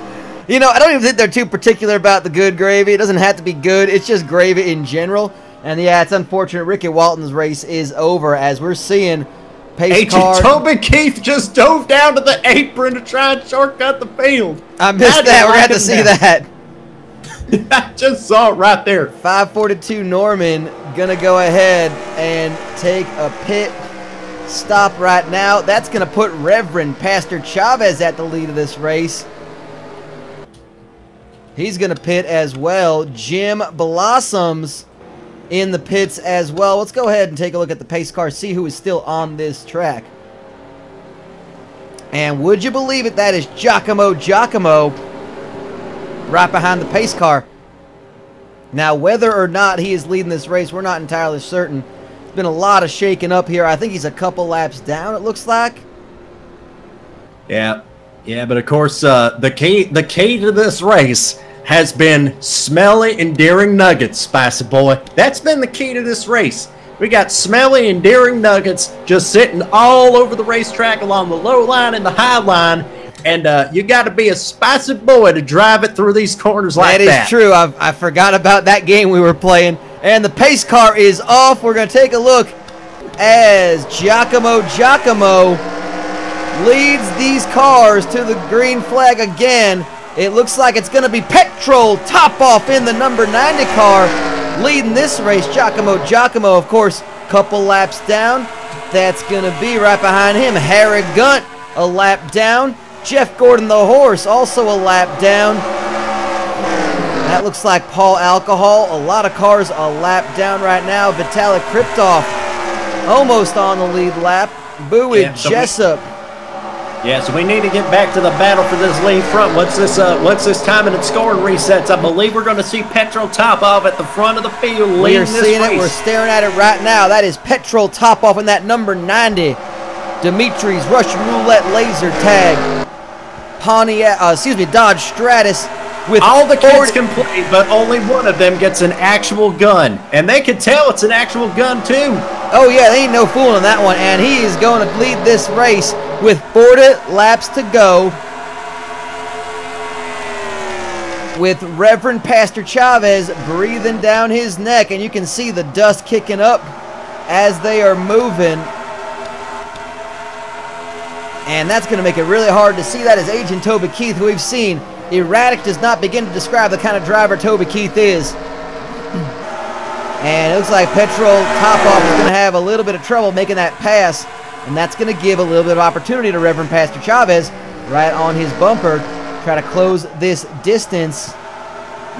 You know, I don't even think they're too particular about the good gravy. It doesn't have to be good. It's just gravy in general. And yeah, it's unfortunate Ricky Walton's race is over as we're seeing pace car. Toby Keith just dove down to the apron to try and shortcut the field. I missed that. We're going to have to see that. I just saw it right there. 542 Norman going to go ahead and take a pit stop right now. That's going to put Reverend Pastor Chavez at the lead of this race. He's going to pit as well. Jim Blossoms in the pits as well. Let's go ahead and take a look at the pace car, see who is still on this track. And would you believe it, that is Giacomo right behind the pace car. Now, whether or not he is leading this race, we're not entirely certain. There's been a lot of shaking up here. I think he's a couple laps down, it looks like. Yeah, but of course, the key to this race has been smelly, endearing nuggets, Spicy Boy. That's been the key to this race. We got smelly, endearing nuggets just sitting all over the racetrack along the low line and the high line. And you got to be a spicy boy to drive it through these corners like that. That is true. I forgot about that game we were playing. And the pace car is off. We're going to take a look as Giacomo leads these cars to the green flag again. It looks like it's going to be Petrol top off in the number 90 car leading this race. Giacomo, of course, couple laps down. That's going to be right behind him. Harry Gunt, a lap down. Jeff Gordon, the horse, also a lap down. That looks like Paul Alcohol. A lot of cars a lap down right now. Vitalik Kriptov almost on the lead lap. Bowie Jessup. So we need to get back to the battle for this lead front. Once this timing and scoring resets, I believe we're going to see Petrol Topov at the front of the field leading this race. We're staring at it right now. That is Petrol Topov in that number 90 Dimitri's Russian Roulette Laser Tag. Dodge Stratus with all the kids can play, but only one of them gets an actual gun. And they can tell it's an actual gun, too. Oh, yeah, they ain't no fooling that one. And he is going to lead this race with 40 laps to go. With Reverend Pastor Chavez breathing down his neck. And you can see the dust kicking up as they are moving. And that's going to make it really hard to see. That is Agent Toby Keith, who we've seen. Erratic does not begin to describe the kind of driver Toby Keith is. And it looks like Petrol Topoff is going to have a little bit of trouble making that pass. And that's going to give a little bit of opportunity to Reverend Pastor Chavez right on his bumper. Try to close this distance.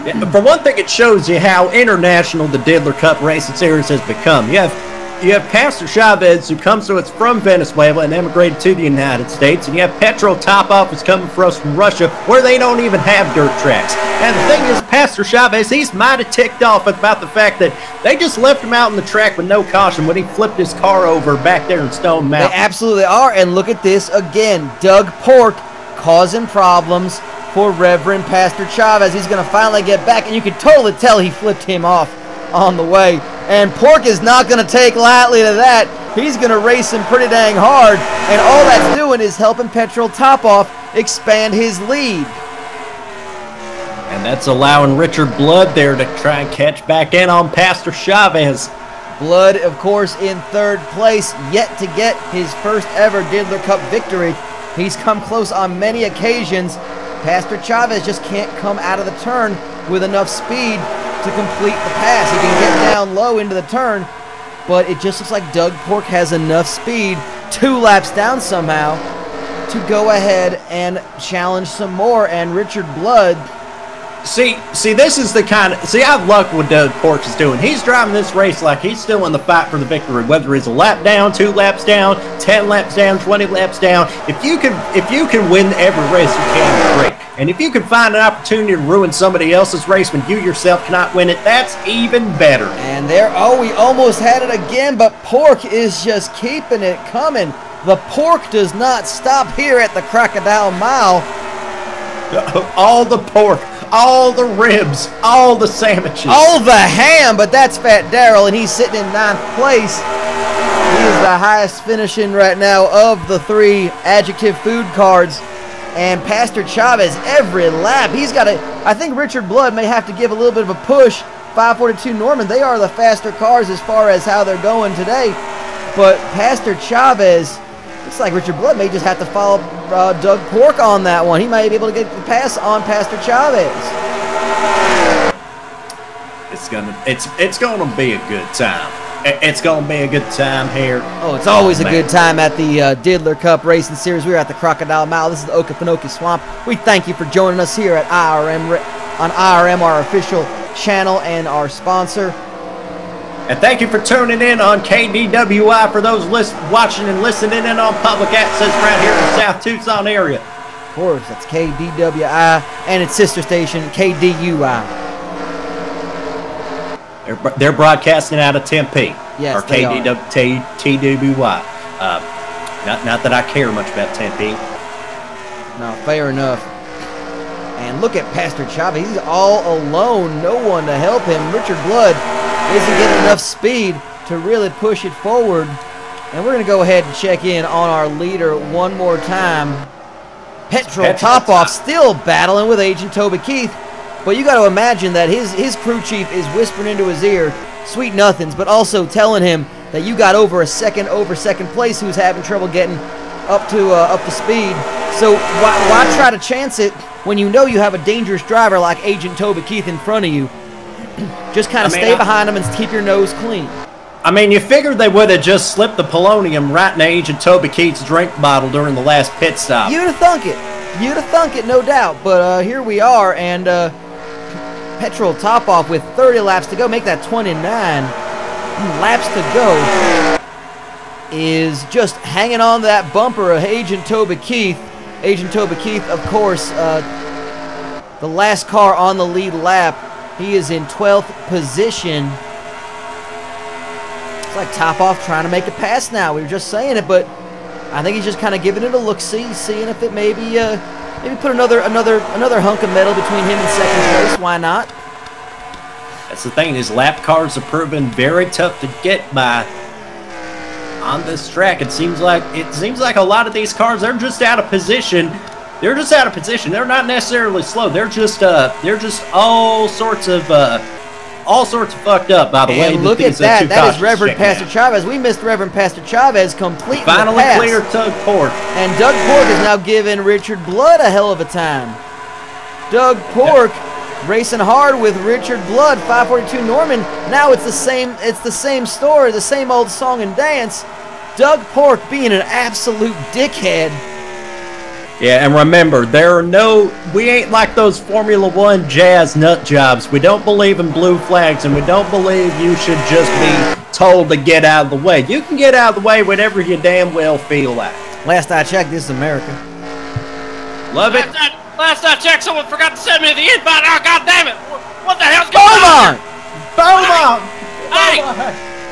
Yeah, for one thing, it shows you how international the Diddler Cup Racing Series has become. You have Pastor Chavez, who comes to us from Venezuela and emigrated to the United States, and you have Petrol Topoff, who's coming for us from Russia, where they don't even have dirt tracks. And the thing is, Pastor Chavez, he's mighty ticked off about the fact that they just left him out on the track with no caution when he flipped his car over back there in Stone Mountain. They absolutely are, and look at this again. Doug Pork causing problems for Reverend Pastor Chavez. He's going to finally get back, and you can totally tell he flipped him off on the way. And Pork is not going to take lightly to that. He's going to race him pretty dang hard. And all that's doing is helping Petrol Topoff expand his lead. And that's allowing Richard Blood there to try and catch back in on Pastor Chavez. Blood, of course, in third place, yet to get his first ever Diddler Cup victory. He's come close on many occasions. Pastor Chavez just can't come out of the turn with enough speed to complete the pass. He can get down low into the turn, but it just looks like Doug Pork has enough speed, 2 laps down somehow, to go ahead and challenge some more. And Richard Blood... See, this is the kind of... See, I love what Doug Pork is doing. He's driving this race like he's still in the fight for the victory, whether it's a lap down, 2 laps down, 10 laps down, 20 laps down. If you can win every race you can, great. And if you can find an opportunity to ruin somebody else's race when you yourself cannot win it, that's even better. And there, we almost had it again, but Pork is just keeping it coming. The pork does not stop here at the Crocodile Mile. All the pork, all the ribs, all the sandwiches. All the ham, but that's Fat Daryl, and he's sitting in 9th place. He is the highest finishing right now of the 3 adjective food cards. And Pastor Chavez, every lap, he's got to... I think Richard Blood may have to give a little bit of a push. 542 Norman, they are the faster cars as far as how they're going today. But Pastor Chavez, looks like Richard Blood may just have to follow Doug Pork on that one. He might be able to get the pass on Pastor Chavez. It's gonna be a good time. It's going to be a good time here. Oh, it's always a good time at the Diddler Cup Racing Series. We're at the Crocodile Mile. This is the Okefenokee Swamp. We thank you for joining us here at IRM, our official channel and our sponsor. And thank you for tuning in on KDWI for those watching and listening in on public access right here in the South Tucson area. Of course, that's KDWI and its sister station, KDUI. They're broadcasting out of Tempe. Yes, or TWY. Not that I care much about Tempe. No, fair enough. And look at Pastor Chavez. He's all alone. No one to help him. Richard Blood isn't getting enough speed to really push it forward. And we're going to go ahead and check in on our leader one more time. Petrol Topoff still battling with Agent Toby Keith. But you got to imagine that his crew chief is whispering into his ear sweet nothings, but also telling him that you got over second place who's having trouble getting up to speed. So why try to chance it when you know you have a dangerous driver like Agent Toby Keith in front of you? Just kind of stay behind him and keep your nose clean. I mean, you figured they would have just slipped the polonium right in Agent Toby Keith's drink bottle during the last pit stop. You'd have thunk it. You'd have thunk it, no doubt. But here we are, and Petrol Topoff with 30 laps to go, make that 29 laps to go, is just hanging on to that bumper of Agent Toby Keith. Agent Toby Keith, of course, the last car on the lead lap. He is in 12th position. It's like Topoff trying to make a pass now. We were just saying it, but I think he's just kind of giving it a look-see, seeing if it maybe put another hunk of metal between him and second place. Why not? That's the thing. These lap cars have proven very tough to get by on this track. It seems like a lot of these cars, they're just out of position. They're just out of position. They're not necessarily slow. They're just all sorts of fucked up by the way. And look at that. That is Reverend Pastor Chavez. We missed Reverend Pastor Chavez completely. Finally cleared Doug Pork. And Doug Pork is now giving Richard Blood a hell of a time. Doug Pork racing hard with Richard Blood, 542 Norman. Now it's the same story, the same old song and dance. Doug Pork being an absolute dickhead. Yeah, and remember, we ain't like those Formula One jazz nut jobs. We don't believe in blue flags, and we don't believe you should just be told to get out of the way. You can get out of the way whenever you damn well feel like. Last I checked, this is America. Love it. Last I checked, someone forgot to send me the invite. Oh, God damn it. What the hell's going on? Beaumont! Hey!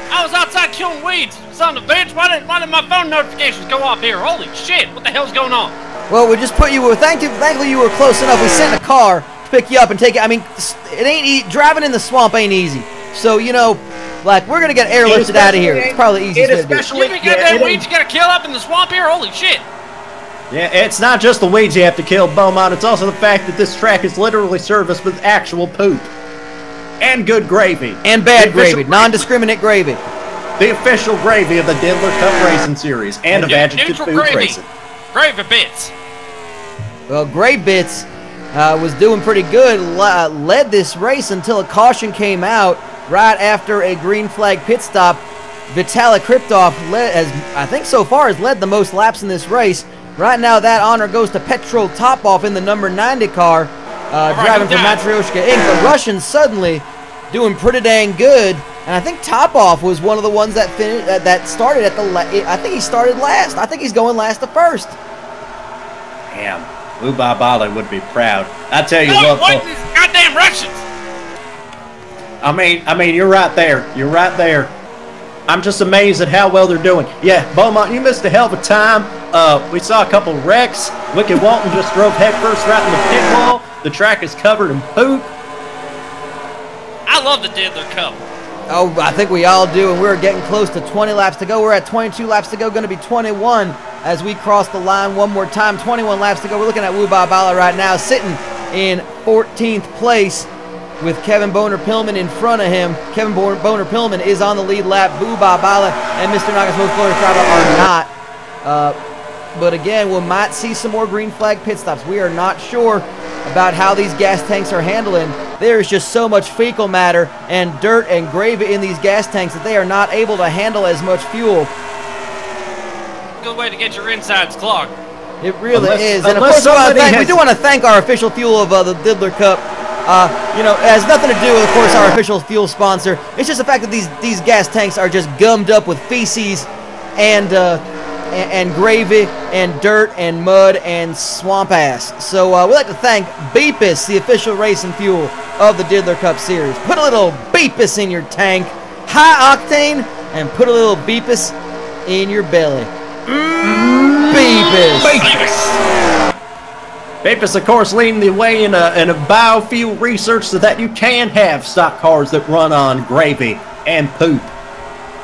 I was outside killing weeds. It's on the bench. Why didn't my phone notifications go off here? Holy shit. What the hell's going on? Well, we just put you. Thankfully, you were close enough. We sent a car to pick you up and take it. I mean, it ain't driving in the swamp ain't easy. So we're gonna get airlifted out of here. It's probably the easiest way to do it. You mean goddamn weeds you gotta kill up in the swamp here? Holy shit! Yeah, it's not just the weeds you have to kill, Beaumont. It's also the fact that this track is literally serviced with actual poop and good gravy and bad gravy, non-discriminate gravy. The official gravy of the Diddler Cup Racing Series and of Adjective Foods Racing. Gravy Bits. Well, Gray Bits was doing pretty good, led this race until a caution came out right after a green flag pit stop. Vitalik Kriptov, I think so far, has led the most laps in this race. Right now, that honor goes to Petro Topov in the number 90 car, driving for Matryoshka Inc. The Russians suddenly doing pretty dang good. And I think Topov was one of the ones that finished, that started at I think he started last. I think he's going last to first. Damn, Ubabale would be proud. I tell you what these goddamn Russians? I mean, you're right there. You're right there. I'm just amazed at how well they're doing. Yeah, Beaumont, you missed a hell of a time. We saw a couple wrecks. Wicked Walton just drove headfirst right in the pit wall. The track is covered in poop. I love the Diddler Cup. Oh, I think we all do, and we're getting close to 20 laps to go. We're at 22 laps to go, going to be 21 as we cross the line one more time. 21 laps to go. We're looking at Wubabala right now, sitting in 14th place with Kevin Boner-Pillman in front of him. Kevin Boner-Pillman is on the lead lap. Wubabala and Mr. Nagasmo Florida are not. But again, we might see some more green flag pit stops. We are not sure about how these gas tanks are handling. There is just so much fecal matter and dirt and gravy in these gas tanks that they are not able to handle as much fuel. Good way to get your insides clogged. It really is. And of course, we do want to thank our official fuel of the Diddler Cup. It has nothing to do with, of course, our official fuel sponsor. It's just the fact that these gas tanks are just gummed up with feces and gravy and dirt and mud and swamp ass. So we'd like to thank Beepus, the official racing fuel of the Diddler Cup Series. Put a little Beepus in your tank, high octane, and put a little Beepus in your belly. Beepus. Beepus, of course, leading the way in a biofuel research so that you can have stock cars that run on gravy and poop.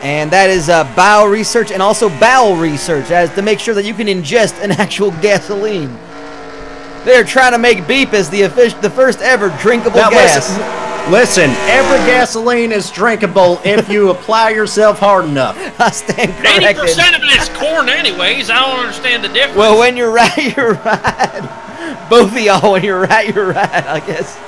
And that is bio research and also bowel research, as to make sure that you can ingest an actual gasoline. They're trying to make Beepus the first ever drinkable gas. Listen, every gasoline is drinkable if you apply yourself hard enough. I stand corrected. 80% of it is corn anyways. I don't understand the difference. Well, when you're right, you're right. Both of y'all, when you're right, I guess.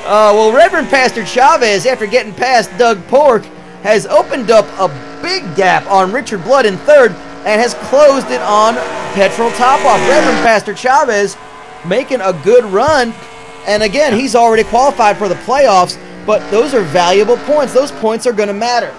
Well, Reverend Pastor Chavez, after getting past Doug Pork, has opened up a big gap on Richard Blood in third and has closed it on Petrol Topoff. Reverend Pastor Chavez making a good run. And again, he's already qualified for the playoffs, but those are valuable points. Those points are going to matter.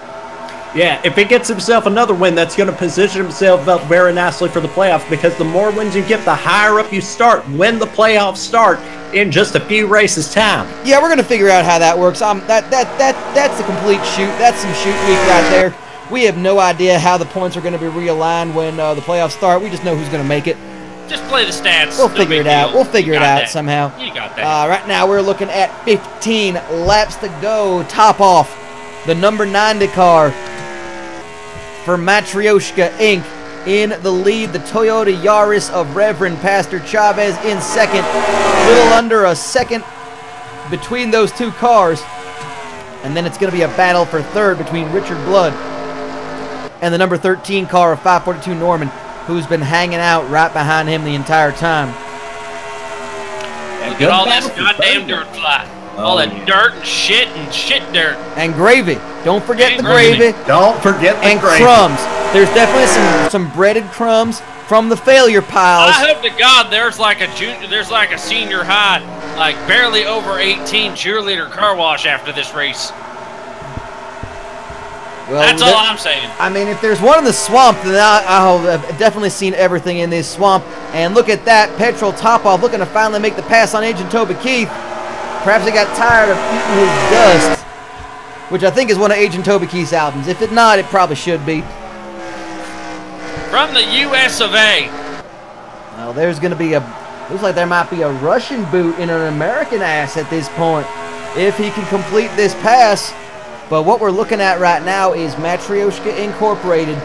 Yeah, if he gets himself another win, that's going to position himself up very nicely for the playoffs, because the more wins you get, the higher up you start when the playoffs start in just a few races' time. Yeah, we're going to figure out how that works. That's a complete shoot. That's some shoot week right there. We have no idea how the points are going to be realigned when the playoffs start. We just know who's going to make it. Just play the stats. We'll figure it out. We'll figure it out somehow. You got that. Right now we're looking at 15 laps to go. Top off the number 90 car for Matryoshka Inc. In the lead, the Toyota Yaris of Reverend Pastor Chavez in second. Little under a second between those two cars. And then it's going to be a battle for third between Richard Blood and the number 13 car of 542 Norman, who's been hanging out right behind him the entire time. Look at all this goddamn dirt fly. All that dirt and shit dirt. And gravy. Don't forget the gravy. Don't forget the gravy. And crumbs. There's definitely some breaded crumbs from the failure piles. I hope to God there's like a senior high, like barely over 18 cheerleader car wash after this race. Well, that's all I'm saying. I mean, if there's one in the swamp, then I've definitely seen everything in this swamp. And look at that, Petrol Top-Off looking to finally make the pass on Agent Toby Keith. Perhaps he got tired of eating his dust, which I think is one of Agent Toby Keith's albums. If it's not, it probably should be. From the US of A. Well, there's going to be looks like there might be a Russian boot in an American ass at this point, if he can complete this pass. But what we're looking at right now is Matryoshka Incorporated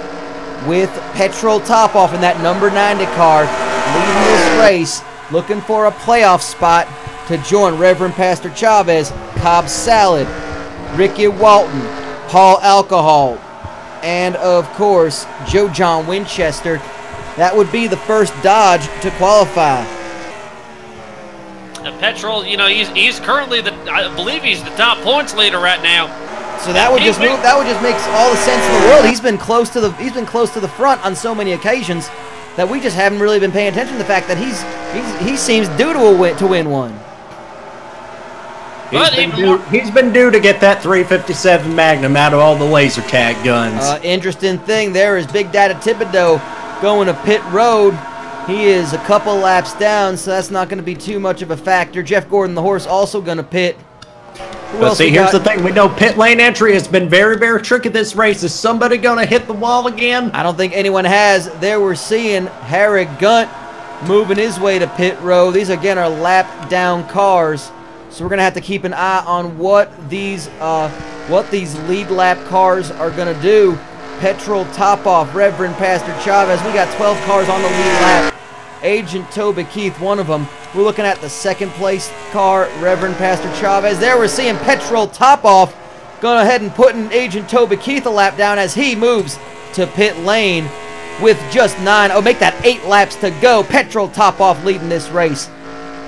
with Petrol Top-Off in that number 90 car, leading this race, looking for a playoff spot to join Reverend Pastor Chavez, Cobb Salad, Ricky Walton, Paul Alcohol, and of course Joe John Winchester. That would be the first Dodge to qualify. Petrol, you know, he's currently I believe he's the top points leader right now. So that would just make all the sense in the world. He's been close to the front on so many occasions that we just haven't really been paying attention to the fact that he seems due to win one. He's been due to get that 357 Magnum out of all the laser tag guns. Interesting thing there is Big Daddy Thibodeau going to pit road. He is a couple laps down, so that's not going to be too much of a factor. Jeff Gordon, the horse, also going to pit. But see, here's the thing. We know pit lane entry has been very, very tricky this race. Is somebody going to hit the wall again? I don't think anyone has. There we're seeing Harry Gunt moving his way to pit road. These, again, are lap-down cars. So we're going to have to keep an eye on what these lead lap cars are going to do. Petrol Top-Off, Reverend Pastor Chavez. We got 12 cars on the lead lap. Agent Toby Keith, one of them. We're looking at the second place car, Reverend Pastor Chavez. There we're seeing Petrol Top-Off going ahead and putting Agent Toby Keith a lap down as he moves to pit lane with just 8 laps to go. Petrol Top-Off leading this race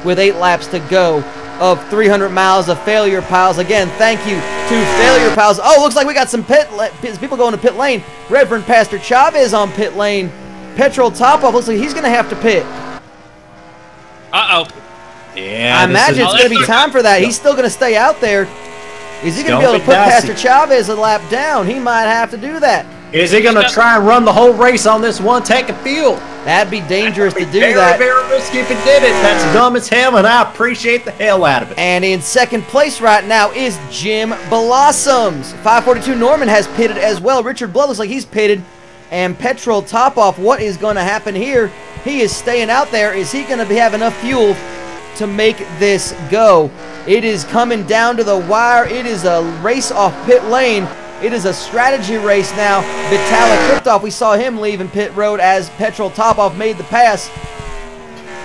with 8 laps to go of 300 miles of failure piles. Again, thank you to failure piles. Oh, looks like we got some people going to pit lane. Reverend Pastor Chavez on pit lane. Petrol Top-Off looks like he's going to have to pit. Uh-oh. Yeah, I imagine it's going to be time for that. He's still going to stay out there. Is he going to be able to put Pastor Chavez a lap down? He might have to do that. Is he going to try and run the whole race on this one tank of fuel? That'd be dangerous to do that. Very risky if he did it. That's dumb as hell, and I appreciate the hell out of it. And in second place right now is Jim Blossoms. 542 Norman has pitted as well. Richard Blood looks like he's pitted. And Petrol Top-Off, what is going to happen here? He is staying out there. Is he going to have enough fuel to make this go? It is coming down to the wire. It is a race off pit lane. It is a strategy race now. Vitalik Kriptov, we saw him leaving pit road as Petrol Top-Off made the pass.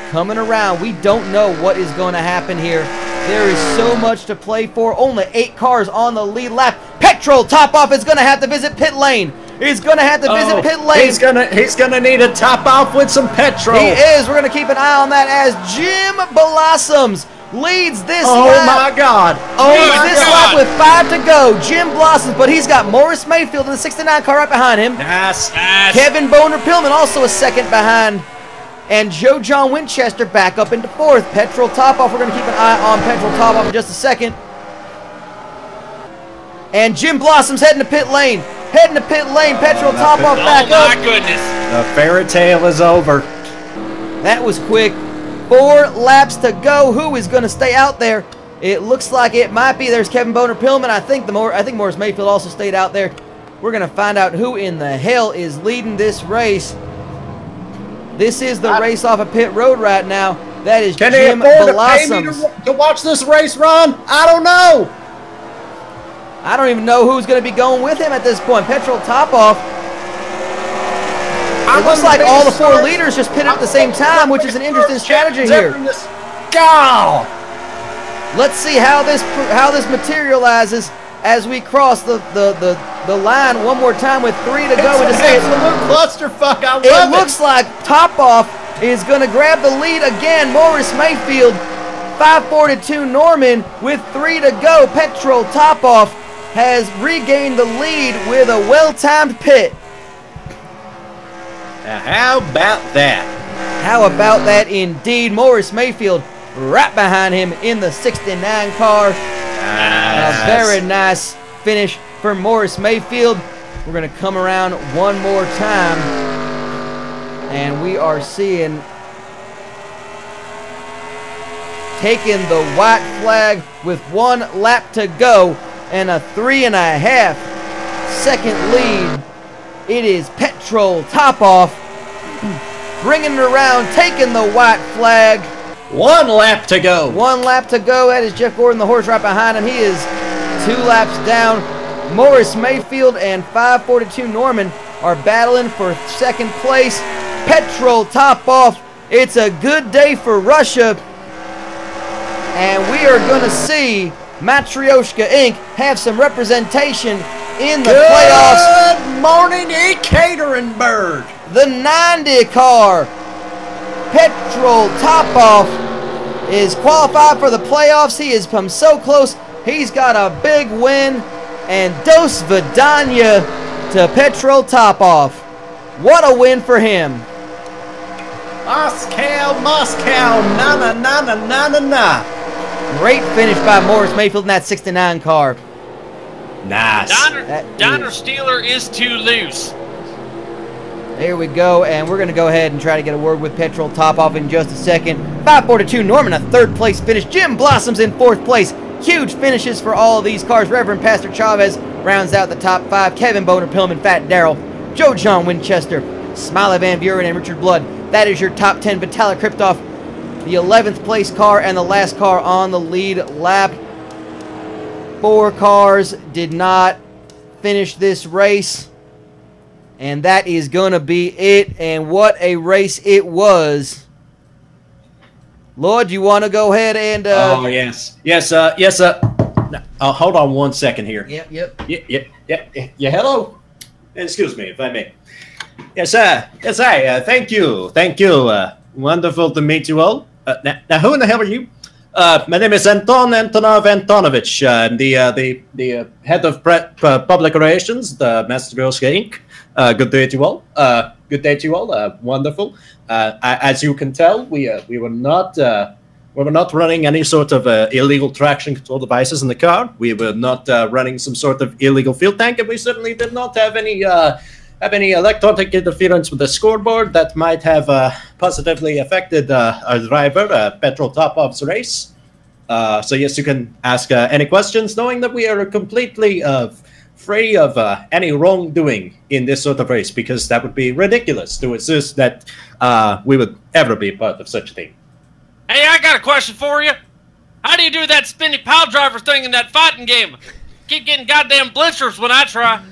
Coming around. We don't know what is going to happen here. There is so much to play for. Only 8 cars on the lead lap. Petrol Top-Off is going to have to visit pit lane. He's going to have to visit pit lane. He's gonna need a top off with some petrol. He is. We're going to keep an eye on that as Jim Blossoms leads this lap. Oh, my God. Lap with 5 to go. Jim Blossoms, but he's got Morris Mayfield in the 69 car right behind him. Nice. Kevin Boner-Pillman also a second behind. And Joe John Winchester back up into 4th. Petrol Top-Off. We're going to keep an eye on Petrol Top-Off in just a second. And Jim Blossom's heading to pit lane. Petrol Top-Off back up. Oh, my goodness. The fairy tale is over. That was quick. 4 laps to go. Who is going to stay out there? It looks like it might be. There's Kevin Boner-Pillman. I think Morris Mayfield also stayed out there. We're going to find out who in the hell is leading this race. This is the race off of pit road right now. That is Can Jim they afford Blossoms. to pay me to watch this race run? I don't know. I don't even know who's going to be going with him at this point. Petrol Top-Off. It looks like all the 4 leaders just pitted at the same time, which is an interesting strategy here. Go! Let's see how this materializes as we cross the line one more time with 3 to go. It's an absolute clusterfuck. I love it. It looks like Top-Off is going to grab the lead again. Morris Mayfield, 542 Norman with 3 to go. Petrol Top-Off has regained the lead with a well-timed pit. Now, how about that? How about that indeed? Morris Mayfield right behind him in the 69 car. A very nice finish for Morris Mayfield. We're going to come around one more time, and we are seeing taking the white flag with 1 lap to go and a 3.5 second lead. It is Petrol Top-Off bringing it around, taking the white flag. 1 lap to go. 1 lap to go. That is Jeff Gordon, the horse right behind him. He is 2 laps down. Morris Mayfield and 542 Norman are battling for 2nd place. Petrol Top-Off. It's a good day for Russia. And we are going to see Matryoshka Inc. have some representation in the playoffs. Good morning, Ekaterinburg. The 90 car, Petrol Top-Off, is qualified for the playoffs. He has come so close. He's got a big win. And dos vidanya to Petrol Top-Off. What a win for him. Moscow, na na na na na na na. Great finish by Morris Mayfield in that 69 car. Nice. Donner Steeler is too loose. There we go, and we're going to go ahead and try to get a word with Petrol Top-Off in just a second. 542 Norman, a 3rd place finish. Jim Blossoms in 4th place. Huge finishes for all of these cars. Reverend Pastor Chavez rounds out the top 5. Kevin Boner, Pillman, Fat Darrell, Joe John Winchester, Smiley Van Buren, and Richard Blood. That is your top 10. Vitaly Kriptov, the 11th place car and the last car on the lead lap. 4 cars did not finish this race. And that is going to be it. And what a race it was. Lloyd, you want to go ahead and... oh, yes. Yes, hold on 1 second here. Yep. Yeah, hello? Excuse me, if I may. Yes, thank you. Wonderful to meet you all. Now, who in the hell are you? My name is Anton Antonov Antonovich. I'm the head of public relations, the Mastergirls Inc. Good day to you all. Wonderful. As you can tell, we were not running any sort of illegal traction control devices in the car. We were not running some sort of illegal fuel tank, and we certainly did not have any electronic interference with the scoreboard that might have positively affected our driver, Petrol Top-Off's race. So yes, you can ask any questions, knowing that we are completely free of any wrongdoing in this sort of race, because that would be ridiculous to insist that we would ever be part of such a thing. Hey, I got a question for you. How do you do that spinny pile driver thing in that fighting game? Keep getting goddamn blisters when I try.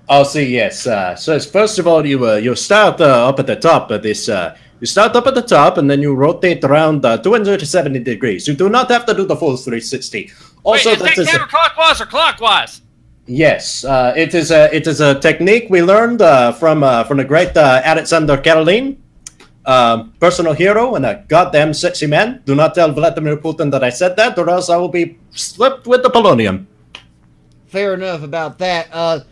Oh, see, yes. So first of all, you start up at the top of this. You start up at the top, and then you rotate around 270 degrees. You do not have to do the full 360. Also, wait, is that counterclockwise or clockwise? Yes, it is a technique we learned from the great Alexander Karelin, personal hero and a goddamn sexy man. Do not tell Vladimir Putin that I said that, or else I will be slipped with the polonium. Fair enough about that.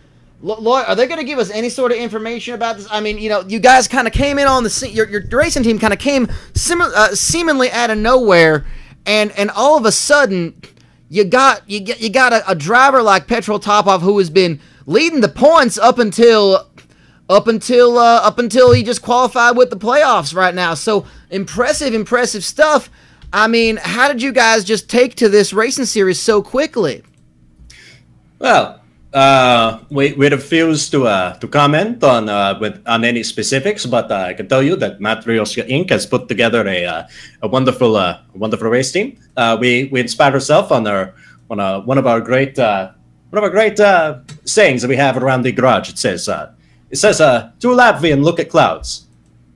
Lloyd, are they going to give us any sort of information about this? I mean, you guys kind of came in on the scene. Your racing team kind of came seemingly out of nowhere, and all of a sudden, you got a driver like Petrol Top-Off who has been leading the points up until he just qualified with the playoffs right now. So impressive stuff. I mean, how did you guys just take to this racing series so quickly? Well, We refuse to comment on any specifics, but I can tell you that Matryoshka Inc. has put together a wonderful race team. We inspired ourselves on one of our great sayings that we have around the garage. It says to Latvian, look at clouds.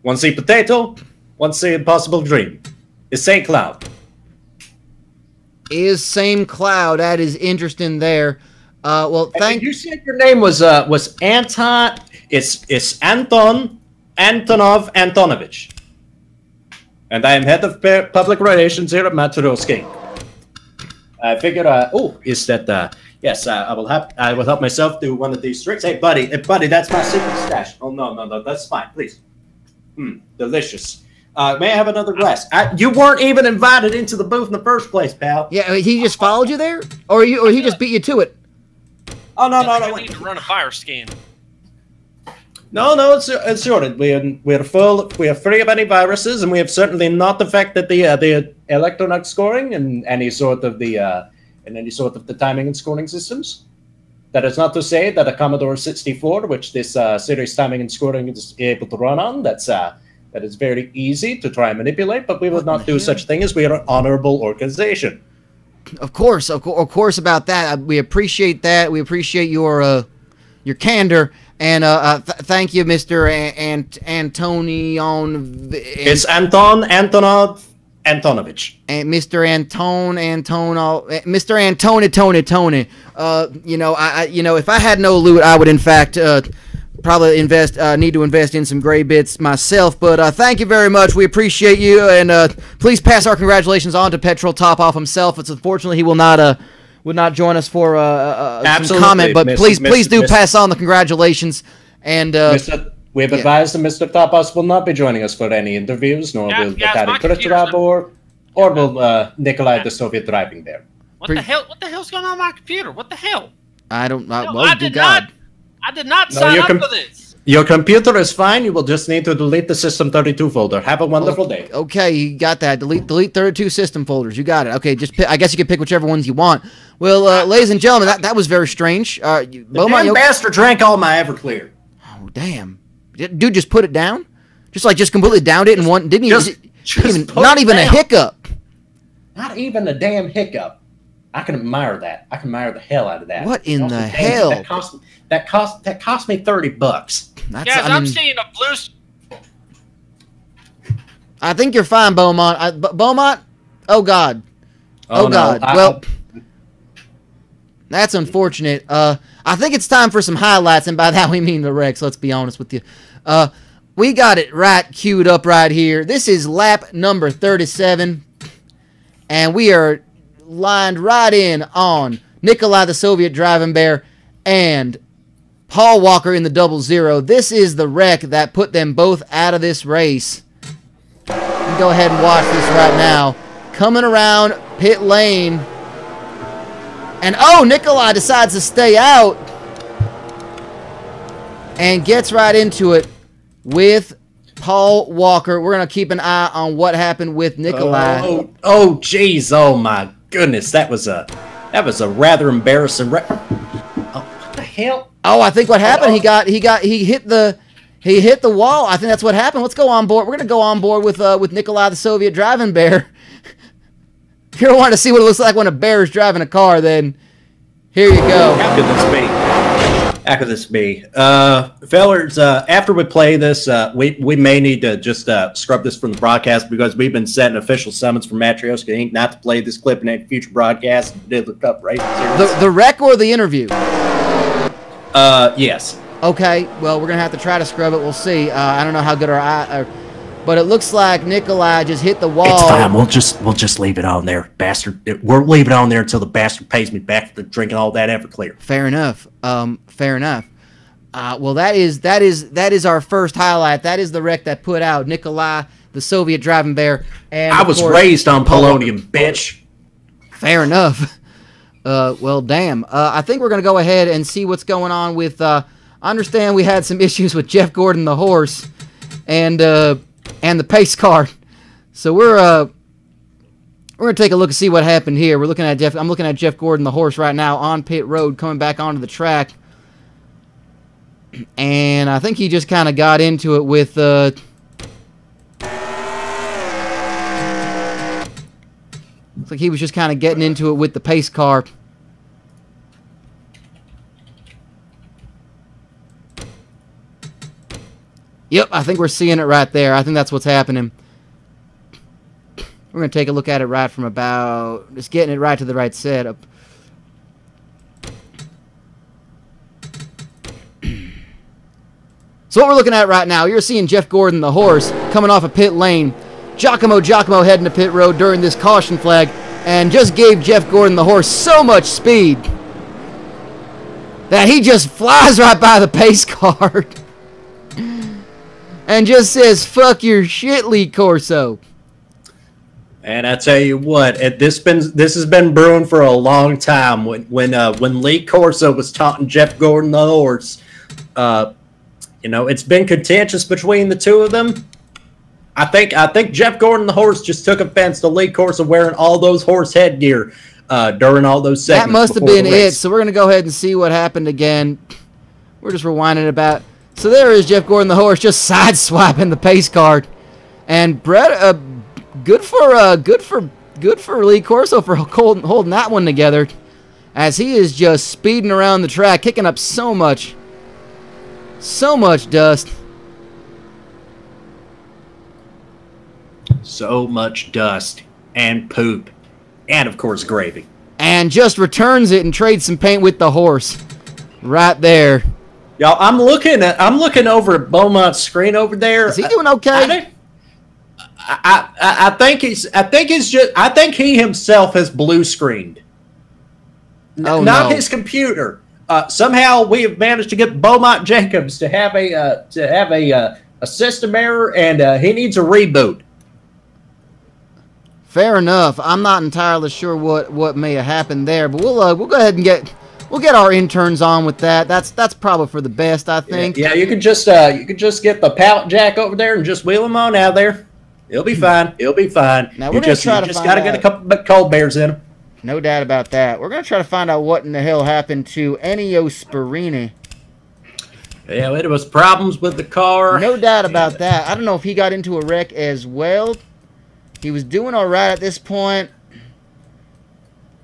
One see potato, one see impossible dream. It's same cloud. Is same cloud. That is interesting there. Well, You said your name was Anton. It's Anton Antonov Antonovich, and I am head of public relations here at Matryoshka. I figured. Is that? Yes, I will help myself do one of these tricks. Hey, buddy, that's my secret stash. Oh no, that's fine, please. Delicious. May I have another glass? You weren't even invited into the booth in the first place, pal. Yeah, he just followed you there, or he just beat you to it. Oh no! I need to run a fire scan. No, it's sorted. We're full. We are free of any viruses, and we have certainly not affected the electronic scoring and any sort of the timing and scoring systems. That is not to say that a Commodore 64, which this series timing and scoring is able to run on, that is very easy to try and manipulate. But we would not do such thing as we are an honorable organization. Of course about that. We appreciate that. We appreciate your candor, and thank you, Mr. Antonion. It's Anton Antonov Antonovich. And Mr. Mr. Tony. If I had no loot, I would in fact probably need to invest in some gray bits myself, but thank you very much. We appreciate you, and please pass our congratulations on to Petrol Topoff himself. It's unfortunately he would not join us for some comment, but please do pass on the congratulations. And we have advised that Mr. Topoff will not be joining us for any interviews, nor will Vitaly Crocodile or will Nikolai the Soviet driving there. What the hell's going on my computer? What the hell? I don't know. I did not sign up for this. Your computer is fine. You will just need to delete the System32 folder. Have a wonderful day. Okay, you got that. Delete 32 system folders. You got it. Okay, I guess you can pick whichever ones you want. Well, ladies and gentlemen, that was very strange. The damn bastard drank all my Everclear. Oh, damn. Dude just put it down? Just completely downed it in one... Not even a hiccup. Not even a damn hiccup. I can admire that. I can admire the hell out of that. What in the hell? That cost me $30. I'm seeing a blue. I think you're fine, Beaumont. Beaumont? Oh God. Oh God. Well, that's unfortunate. I think it's time for some highlights, and by that we mean the Rex. Let's be honest with you. We got it right queued up right here. This is lap number 37, and we are lined right in on Nikolai the Soviet Driving Bear and Paul Walker in the 00. This is the wreck that put them both out of this race. You can go ahead and watch this right now. Coming around pit lane. And Nikolai decides to stay out and gets right into it with Paul Walker. We're going to keep an eye on what happened with Nikolai. Oh, jeez. Oh, my goodness. That was a rather embarrassing what the hell? Oh, I think what happened, he hit the wall. I think that's what happened. Let's go on board. We're going to go on board with Nikolai the Soviet Driving Bear. If you want to see what it looks like when a bear is driving a car, then here you go. How could this be? Fellers, after we play this, we may need to just scrub this from the broadcast because we've been setting official summons from Matryoshka Inc. not to play this clip in any future broadcast of the Diddler Cup race. The wreck or the interview? Yes. Okay, well, we're going to have to try to scrub it. We'll see. I don't know how good our eye are. But it looks like Nikolai just hit the wall. It's fine. We'll just leave it on there, bastard. We'll leave it on there until the bastard pays me back for drinking all that Everclear. Fair enough. Fair enough. Well, that is our first highlight. That is the wreck that put out Nikolai, the Soviet Driving Bear. And I was raised on polonium, bitch. Fair enough. Well, damn. I think we're gonna go ahead and see what's going on with. I understand we had some issues with Jeff Gordon the horse, and the pace car. So we're We're gonna take a look and see what happened here. We're looking at Jeff. I'm looking at Jeff Gordon, the horse, right now on pit road, coming back onto the track, and I think he just kind of got into it with. Looks like he was just kind of getting into it with the pace car. Yep, I think we're seeing it right there. I think that's what's happening. We're going to take a look at it right from about... Just getting it right to the right setup. So what we're looking at right now, you're seeing Jeff Gordon, the horse, coming off a pit lane. Giacomo heading to pit road during this caution flag. And just gave Jeff Gordon, the horse, so much speed that he just flies right by the pace car. And just says, fuck your shit, Lee Corso. And I tell you what, this has been brewing for a long time. When Lee Corso was taunting Jeff Gordon the horse, it's been contentious between the two of them. I think Jeff Gordon the horse just took offense to Lee Corso wearing all those horse headgear during all those segments. That must have been it. So we're gonna go ahead and see what happened again. We're just rewinding about. So there is Jeff Gordon the horse just sideswiping the pace car, and Brett. Good for Lee Corso for holding that one together, as he is just speeding around the track, kicking up so much dust. So much dust and poop, and of course gravy. And just returns it and trades some paint with the horse, right there. Y'all, I'm looking over at Beaumont's screen over there. Is he doing okay? I think he himself has blue screened. Not his computer. Somehow we have managed to get Beaumont Jacobs to have a system error, and he needs a reboot. Fair enough. I'm not entirely sure what may have happened there, but we'll go ahead and get our interns on with that. That's probably for the best, I think. Yeah, you could just get the pallet jack over there and just wheel him on out there. It'll be fine. It'll be fine. Now we're going to try to just got to get a couple of cold bears in him. No doubt about that. We're going to try to find out what in the hell happened to Ennio Sperini. Yeah, it was problems with the car. No doubt about that. I don't know if he got into a wreck as well. He was doing all right at this point.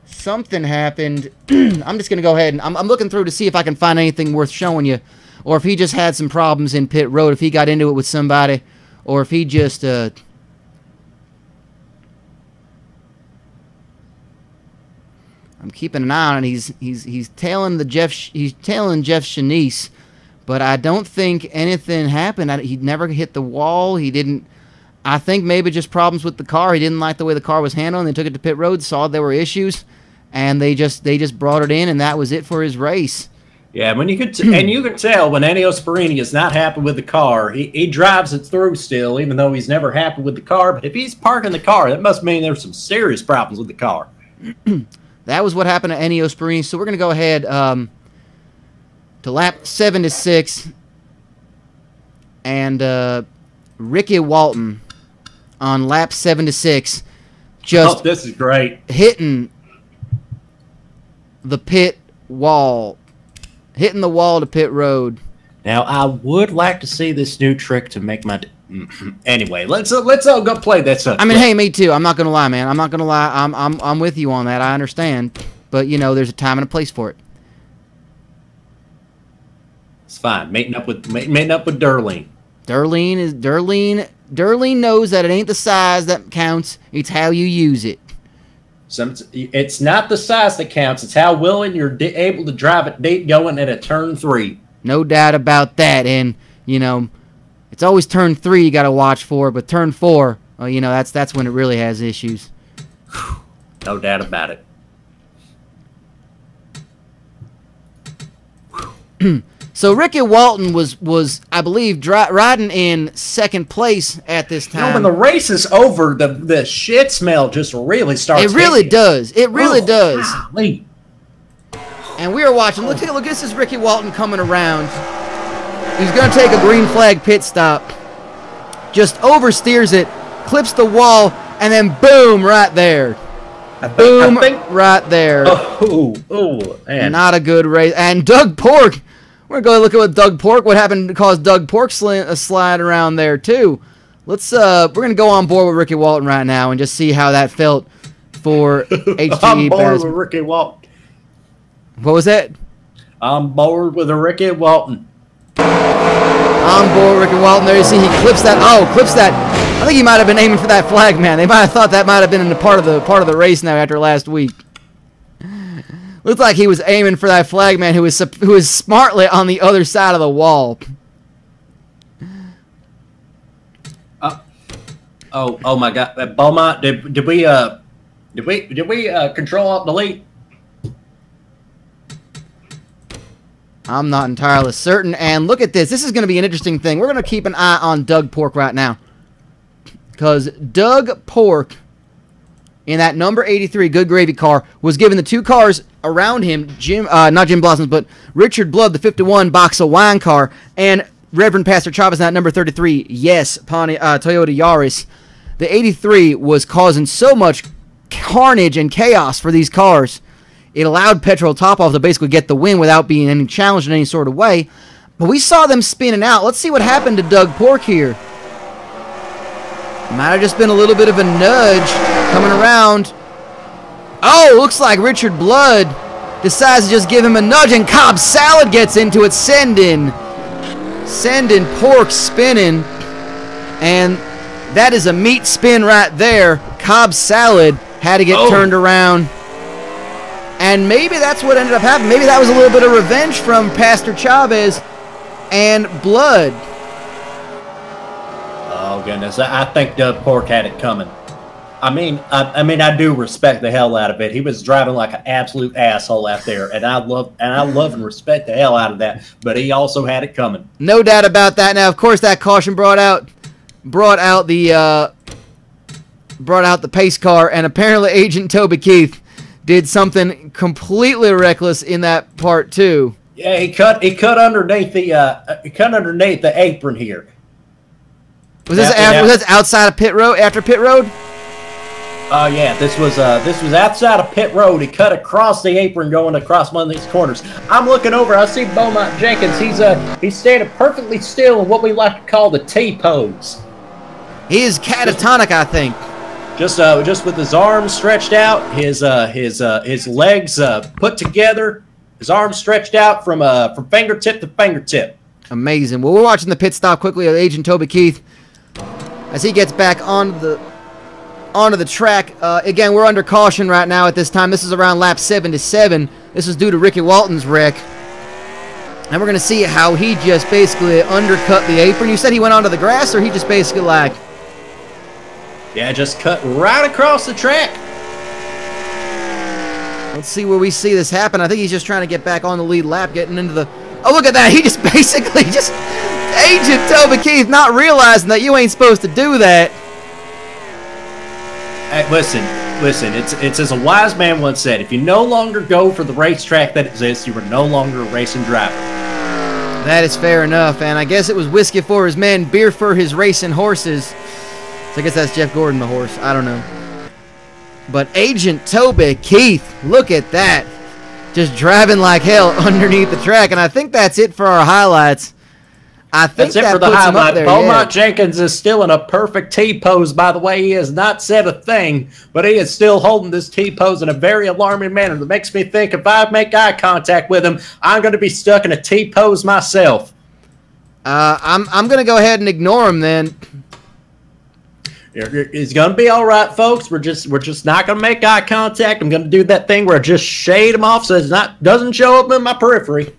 Something happened. I'm just going to go ahead and I'm looking through to see if I can find anything worth showing you, or if he just had some problems in pit road, if he got into it with somebody, or if he just I'm keeping an eye on it. He's tailing Jeff Shanice, but I don't think anything happened. He never hit the wall. He didn't. I think maybe just problems with the car. He didn't like the way the car was handled. They took it to pit road, saw there were issues, and they just brought it in, and that was it for his race. Yeah, when you could you can tell when Ennio Sperini is not happy with the car. He drives it through still, even though he's never happy with the car. But if he's parking the car, that must mean there's some serious problems with the car. That was what happened to Ennio Sperini. So we're going to go ahead to lap 76. And Ricky Walton on lap 76 just this is great. Hitting the pit wall. Hitting the wall to pit road. Now, I would like to see this new trick to make my... Anyway, let's all go play that stuff. I mean, hey, me too. I'm not gonna lie, man. I'm not gonna lie. I'm with you on that. I understand, but there's a time and a place for it. It's fine. Mating up with Durline. Durline knows that it ain't the size that counts. It's how you use it. It's not the size that counts. It's how willing you're able to drive it deep going at a turn 3. No doubt about that. And it's always turn 3 you got to watch for, but turn 4, that's when it really has issues. No doubt about it. So Ricky Walton was I believe riding in second place at this time. When the race is over, the shit smell just really starts. It really does. It really does. Golly. And we are watching. Look, this is Ricky Walton coming around. He's going to take a green flag pit stop. Just oversteers it, clips the wall, And then boom, right there. Boom, right there. Oh, man. Not a good race. And Doug Pork. We're going to look at what Doug Pork, what happened to cause Doug Pork slide around there, too. Let's, we're going to go on board with Ricky Walton right now and just see how that felt for HGE. I'm bored with Ricky Walton. What was that? I'm bored with a Ricky Walton. On board Ricky Walton. There you see he clips that. Oh, clips that. I think he might have been aiming for that flag, man. They might have thought that might have been in the part of the race now after last week. Looked like he was aiming for that flag man who was smartly on the other side of the wall. Oh my God, Beaumont, did we control alt delete? I'm not entirely certain. And look at this. This is going to be an interesting thing. We're going to keep an eye on Doug Pork right now, because Doug Pork in that number 83 Good Gravy car was given the two cars around him, not Jim Blossoms, but Richard Blood, the 51 box of wine car, and Reverend Pastor Chavez in that number 33, yes, Toyota Yaris. The 83 was causing so much carnage and chaos for these cars. It allowed Petrol Topoff to basically get the win without being any challenged in any sort of way. But we saw them spinning out. Let's see what happened to Doug Pork here. Might have just been a little bit of a nudge coming around. Oh, looks like Richard Blood decides to just give him a nudge, and Cobb Salad gets into it, sending Pork spinning. And that is a meat spin right there. Cobb Salad had to get turned around. And maybe that's what ended up happening. Maybe that was a little bit of revenge from Pastor Chavez and Blood. Oh goodness, I think Doug Pork had it coming. I mean, I do respect the hell out of it. He was driving like an absolute asshole out there, and I love and respect the hell out of that. But he also had it coming. No doubt about that. Now, of course, that caution brought out the pace car, and apparently Agent Toby Keith did something completely reckless in that part too. Yeah, he cut underneath the apron here. Was this outside of pit road? After pit road? Oh yeah, this was outside of pit road. He cut across the apron, going across one of these corners. I'm looking over. I see Beaumont Jenkins. He's standing perfectly still in what we like to call the T pose. He is catatonic, I think. Just with his arms stretched out, his legs put together, his arms stretched out from fingertip to fingertip. Amazing. Well, we're watching the pit stop quickly of Agent Toby Keith as he gets back onto the track. Again, we're under caution right now at this time. This is around lap 77. This is due to Ricky Walton's wreck. And we're going to see how he just basically undercut the apron. You said he went onto the grass, or he just basically like... Yeah, just cut right across the track. Let's see where we see this happen. I think he's just trying to get back on the lead lap, getting into the... Oh, look at that. He just basically just... Agent Toby Keith not realizing that you ain't supposed to do that. Hey, listen. It's as a wise man once said, if you no longer go for the racetrack that exists, you are no longer a racing driver. That is fair enough, and I guess it was whiskey for his men, beer for his racing horses. So I guess that's Jeff Gordon, the horse. I don't know. But Agent Toby Keith, look at that. Just driving like hell underneath the track, and I think that's it for our highlights. I think that's it for the highlight. Beaumont Jenkins is still in a perfect T-pose, by the way. He has not said a thing, but he is still holding this T-pose in a very alarming manner that makes me think if I make eye contact with him, I'm going to be stuck in a T-pose myself. I'm going to go ahead and ignore him then. It's going to be all right, folks. We're just not going to make eye contact. I'm going to do that thing where I just shade him off so it doesn't show up in my periphery.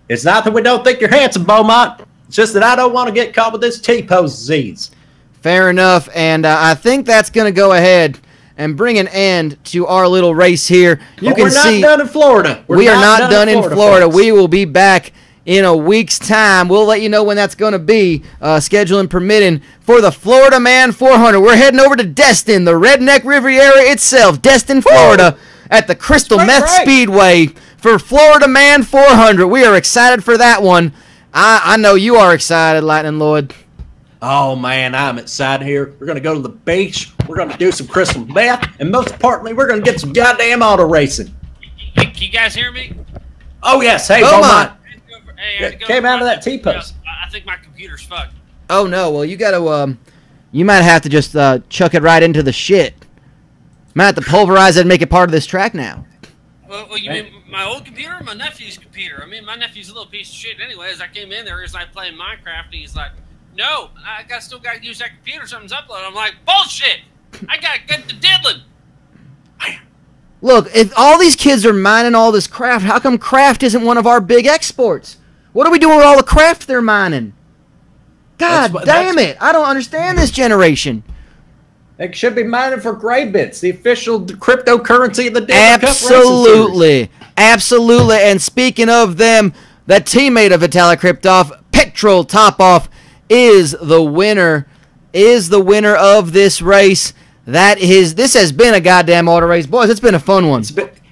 It's not that we don't think you're handsome, Beaumont. It's just that I don't want to get caught with this T-pose disease. Fair enough, and I think that's going to go ahead and bring an end to our little race here. We're not done in Florida. We are not done in Florida. We will be back in a week's time. We'll let you know when that's going to be, scheduling permitting, for the Florida Man 400. We're heading over to Destin, the Redneck Riviera itself, Destin, Florida, at the Crystal Meth Speedway for Florida Man 400. We are excited for that one. I know you are excited, Lightning Lloyd. Oh, man, I'm excited here. We're going to go to the beach. We're going to do some crystal meth, and most importantly, we're going to get some goddamn auto racing. Can you guys hear me? Oh, yes. Hey, Beaumont. Hey, came out of that T-post. I think my computer's fucked. Oh, no. Well, you got to, you might have to just chuck it right into the shit. Might have to pulverize it and make it part of this track now. Well, you mean my old computer or my nephew's computer? I mean, my nephew's a little piece of shit anyways. I came in there, he was like playing Minecraft, and he's like, no, still got to use that computer, something's uploaded. I'm like, bullshit! I got to get the diddling! Look, if all these kids are mining all this craft, how come craft isn't one of our big exports? What are we doing with all the craft they're mining? God damn it! I don't understand this generation. They should be mining for gray bits, the official cryptocurrency of the Diddler Absolutely. Absolutely. And speaking of them, that teammate of Vitaly Kryptov, Petrol Topoff, is the winner of this race. This has been a goddamn auto race. Boys, it's been a fun one.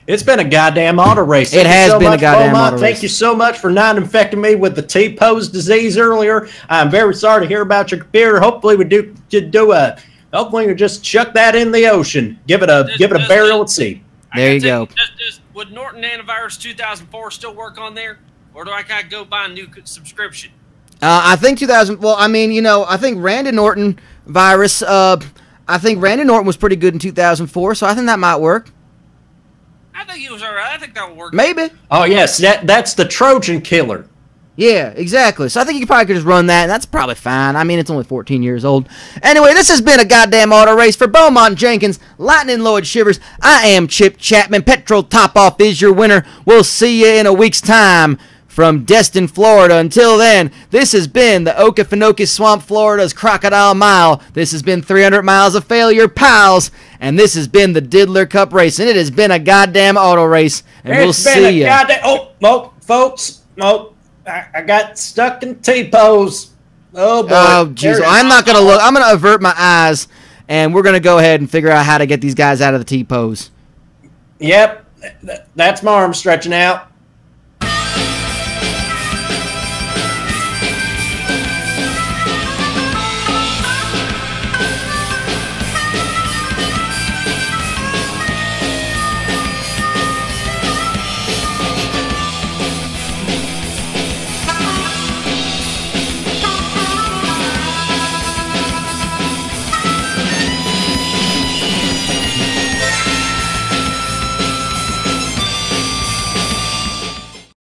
It's been a goddamn auto race. It has been a goddamn auto race. Thank you so much for not infecting me with the T-pose disease earlier. I'm very sorry to hear about your computer. Hopefully hopefully you just chuck that in the ocean. Give it a burial at sea. There you go. Would Norton Antivirus 2004 still work on there? Or do I gotta go buy a new subscription? I think I think Randy Norton virus, I think Randy Norton was pretty good in 2004, so I think that might work. I think he was alright. I think that would work. Maybe. Oh, yes, that's the Trojan killer. Yeah, exactly. So I think you probably could just run that, and that's probably fine. I mean, it's only 14 years old. Anyway, this has been a goddamn auto race for Beaumont Jenkins, Lightning Lloyd Shivers. I am Chip Chapman. Petrol Topoff is your winner. We'll see you in a week's time from Destin, Florida. Until then, this has been the Okefenokee Swamp, Florida's Crocodile Mile. This has been 300 Miles of Failure, pals. And this has been the Diddler Cup race. And it has been a goddamn auto race. And we'll see you. Folks. I got stuck in T-pose. Oh, boy. Oh, jeez. I'm not going to look. I'm going to avert my eyes, and we're going to go ahead and figure out how to get these guys out of the T-pose. Yep. That's my arm stretching out.